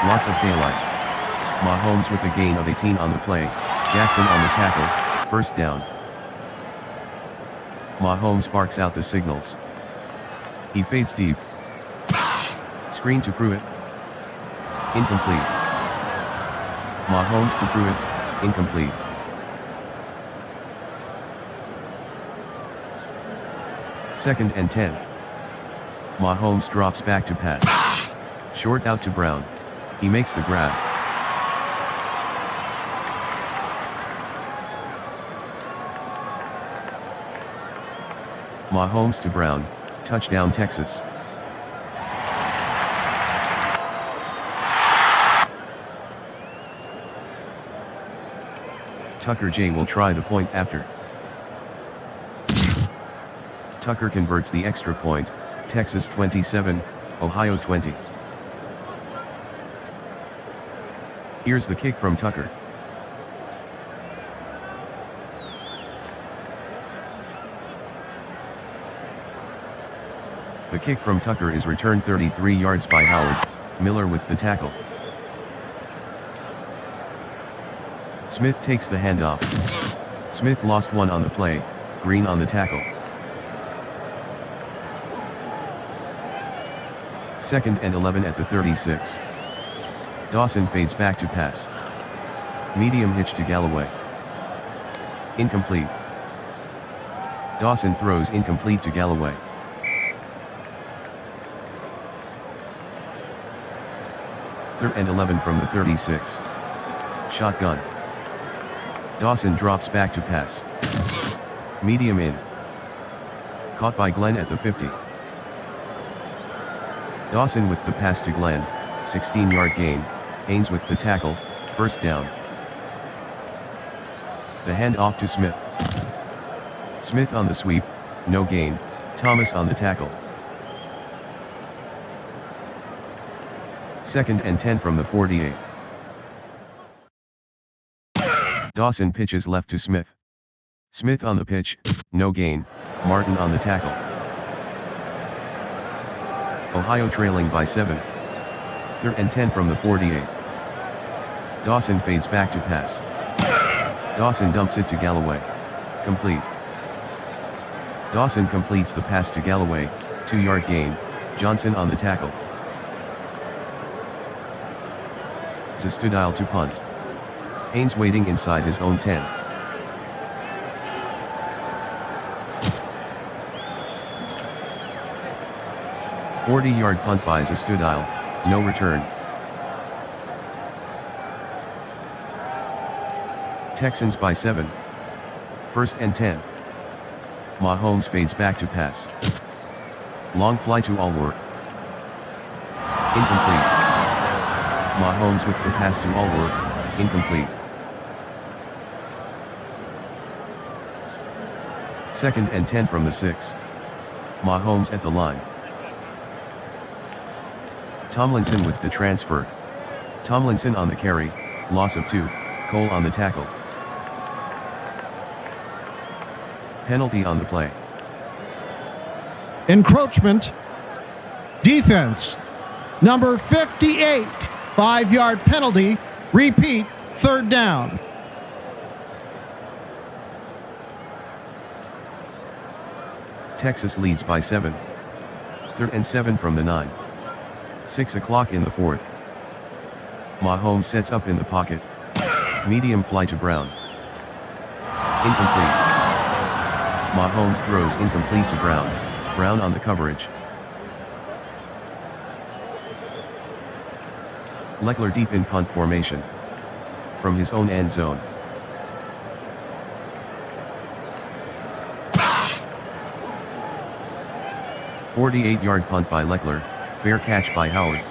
Lots of daylight. Mahomes with a gain of 18 on the play, Jackson on the tackle, first down. Mahomes barks out the signals. He fades deep. Screen to Pruitt. Incomplete. Mahomes to Pruitt, incomplete. Second and 10. Mahomes drops back to pass. Short out to Brown. He makes the grab. Mahomes to Brown, touchdown Texas. Tucker J will try the point after. Tucker converts the extra point, Texas 27, Ohio 20. Here's the kick from Tucker. The kick from Tucker is returned 33 yards by Howard, Miller with the tackle. Smith takes the handoff. Smith lost one on the play, Green on the tackle. Second and 11 at the 36. Dawson fades back to pass. Medium hitch to Galloway. Incomplete. Dawson throws incomplete to Galloway. Third and 11 from the 36. Shotgun. Dawson drops back to pass. Medium in. Caught by Glenn at the 50. Dawson with the pass to Glenn, 16-yard gain, Haynes with the tackle, first down. The handoff to Smith. Smith on the sweep, no gain, Thomas on the tackle. 2nd and 10 from the 48. Dawson pitches left to Smith. Smith on the pitch, no gain, Martin on the tackle. Ohio trailing by 7. 3rd and 10 from the 48. Dawson fades back to pass. Dawson dumps it to Galloway. Complete. Dawson completes the pass to Galloway, 2-yard gain, Johnson on the tackle. Zastudile to punt. Haynes waiting inside his own 10. "40-yard punt by Zastudile, no return. Texans by 7. 1st and 10. Mahomes fades back to pass. Long fly to Allworth. Incomplete. Mahomes with the pass to Allworth, incomplete. 2nd and 10 from the 6. Mahomes at the line. Tomlinson with the transfer. Tomlinson on the carry, loss of 2, Cole on the tackle. Penalty on the play. Encroachment. Defense. Number 58. 5-yard penalty. Repeat. 3rd down. Texas leads by 7. 3rd and 7 from the 9. 6 o'clock in the 4th. Mahomes sets up in the pocket. Medium fly to Brown. Incomplete. Mahomes throws incomplete to Brown. Brown on the coverage. Leckler deep in punt formation. From his own end zone. "48-yard punt by Leckler, fair catch by Howard.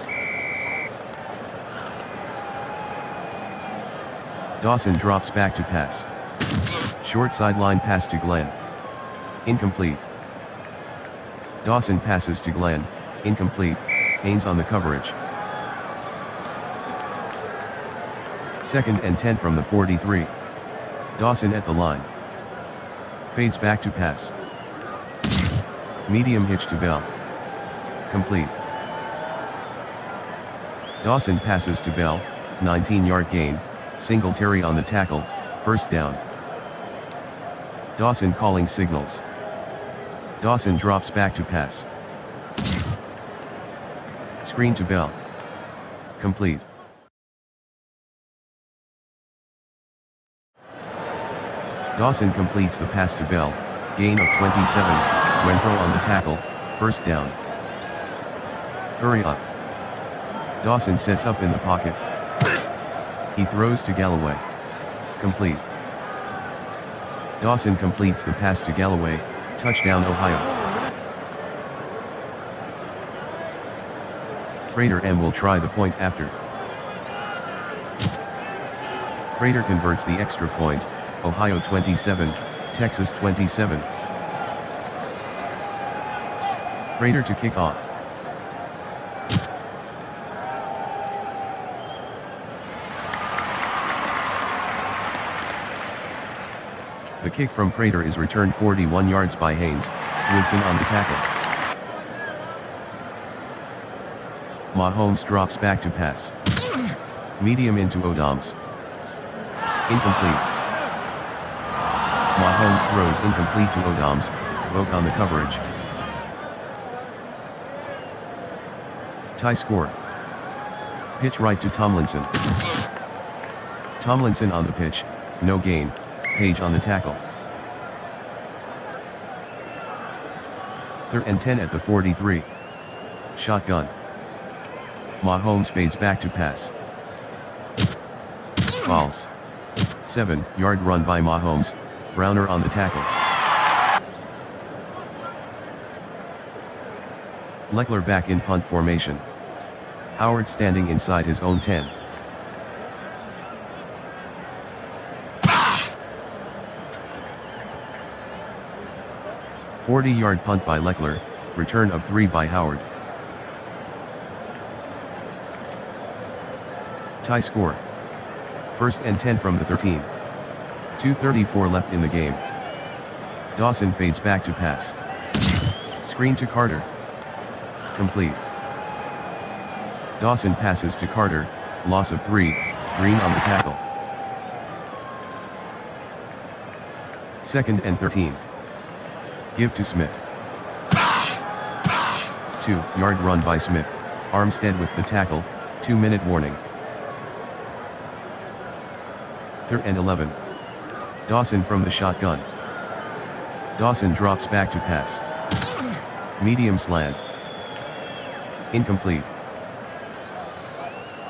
Dawson drops back to pass. Short sideline pass to Glenn. Incomplete. Dawson passes to Glenn, incomplete, Haynes on the coverage. 2nd and 10 from the 43. Dawson at the line. Fades back to pass. Medium hitch to Bell. Complete. Dawson passes to Bell, 19-yard gain, Singletary on the tackle, 1st down. Dawson calling signals. Dawson drops back to pass. Screen to Bell. Complete. Dawson completes the pass to Bell, gain of 27, Renfro on the tackle, 1st down. Hurry up. Dawson sets up in the pocket. He throws to Galloway. Complete. Dawson completes the pass to Galloway, touchdown Ohio. Prater M will try the point after. Prater converts the extra point, Ohio 27, Texas 27. Prater to kick off. The kick from Prater is returned 41 yards by Haynes, Woodson on the tackle. Mahomes drops back to pass. Medium into Odams. Incomplete. Mahomes throws incomplete to Odams, Vogt on the coverage. Tie score. Pitch right to Tomlinson. Tomlinson on the pitch, no gain, Page on the tackle. 3rd and 10 at the 43. Shotgun. Mahomes fades back to pass. False. 7-yard run by Mahomes, Browner on the tackle. Leckler back in punt formation. Howard standing inside his own 10. 40-yard punt by Leckler, return of 3 by Howard. Tie score. 1st and 10 from the 13. 2:34 left in the game. Dawson fades back to pass. Screen to Carter. Complete. Dawson passes to Carter, loss of 3, Green on the tackle. 2nd and 13. Give to Smith. 2-yard run by Smith, Armstead with the tackle, 2-minute warning. 3rd and 11. Dawson from the shotgun. Dawson drops back to pass. Medium slant. Incomplete.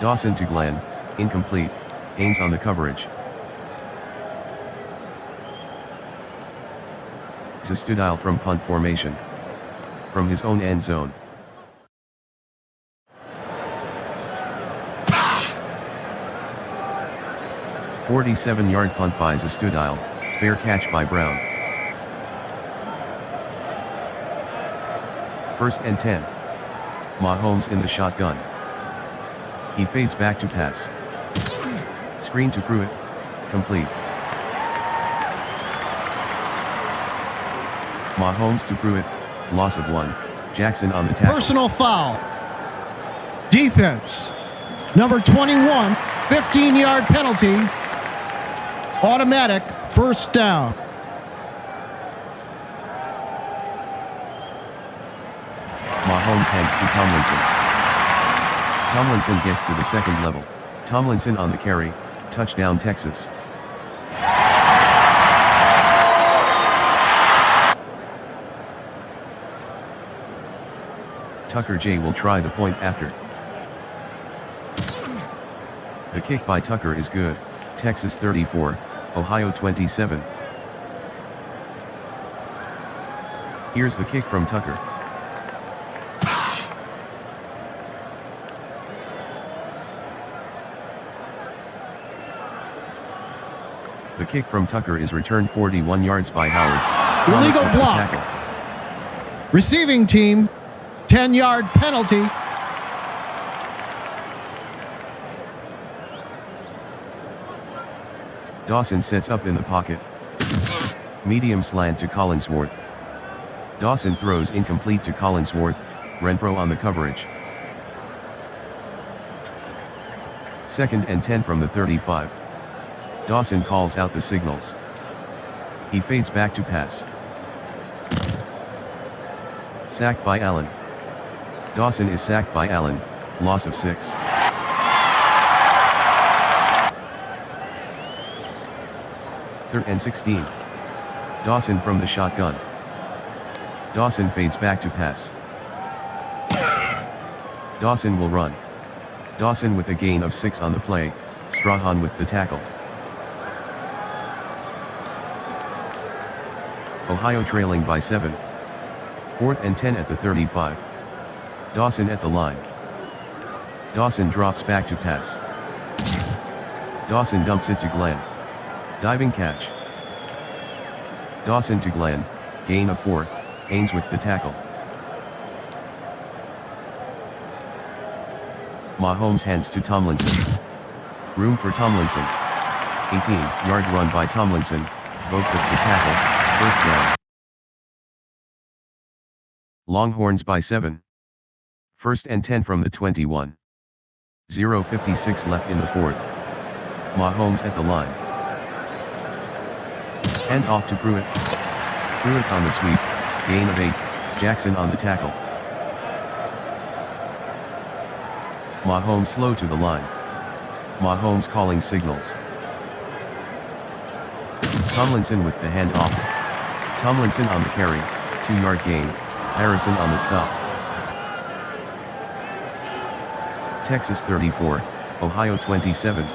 Dawson to Glenn, incomplete, Haynes on the coverage. Zastudile from punt formation. From his own end zone. A 47-yard punt by Zastudile, fair catch by Brown. 1st and 10. Mahomes in the shotgun. He fades back to pass. Screen to Pruitt, complete. Mahomes to Pruitt, loss of 1, Jackson on the tackle. Personal foul. Defense. Number 21, 15-yard penalty. Automatic first down. Mahomes hands to Tomlinson. Tomlinson gets to the 2nd level. Tomlinson on the carry, touchdown Texas. Tucker J will try the point after. The kick by Tucker is good, Texas 34, Ohio 27. Here's the kick from Tucker. The kick from Tucker is returned 41 yards by Howard. Thomas Illegal with the block. tackle. Receiving team, 10-yard penalty. Dawson sets up in the pocket. Medium slant to Collinsworth. Dawson throws incomplete to Collinsworth, Renfro on the coverage. 2nd and 10 from the 35. Dawson calls out the signals. He fades back to pass. Sacked by Allen. Dawson is sacked by Allen, loss of 6. 3rd and 16. Dawson from the shotgun. Dawson fades back to pass. Dawson will run. Dawson with a gain of 6 on the play, Strahan with the tackle. Ohio trailing by 7. 4th and 10 at the 35. Dawson at the line. Dawson drops back to pass. Dawson dumps it to Glenn. Diving catch. Dawson to Glenn, gain of 4, Haynes with the tackle. Mahomes hands to Tomlinson. Room for Tomlinson. 18-yard run by Tomlinson, both with the tackle. First down. Longhorns by 7. 1st and 10 from the 21. 0:56 left in the 4th. Mahomes at the line. Hand off to Pruitt. Pruitt on the sweep, gain of 8, Jackson on the tackle. Mahomes slow to the line. Mahomes calling signals. Tomlinson with the hand off. Tomlinson on the carry, 2-yard gain, Harrison on the stop. Texas 34, Ohio 27.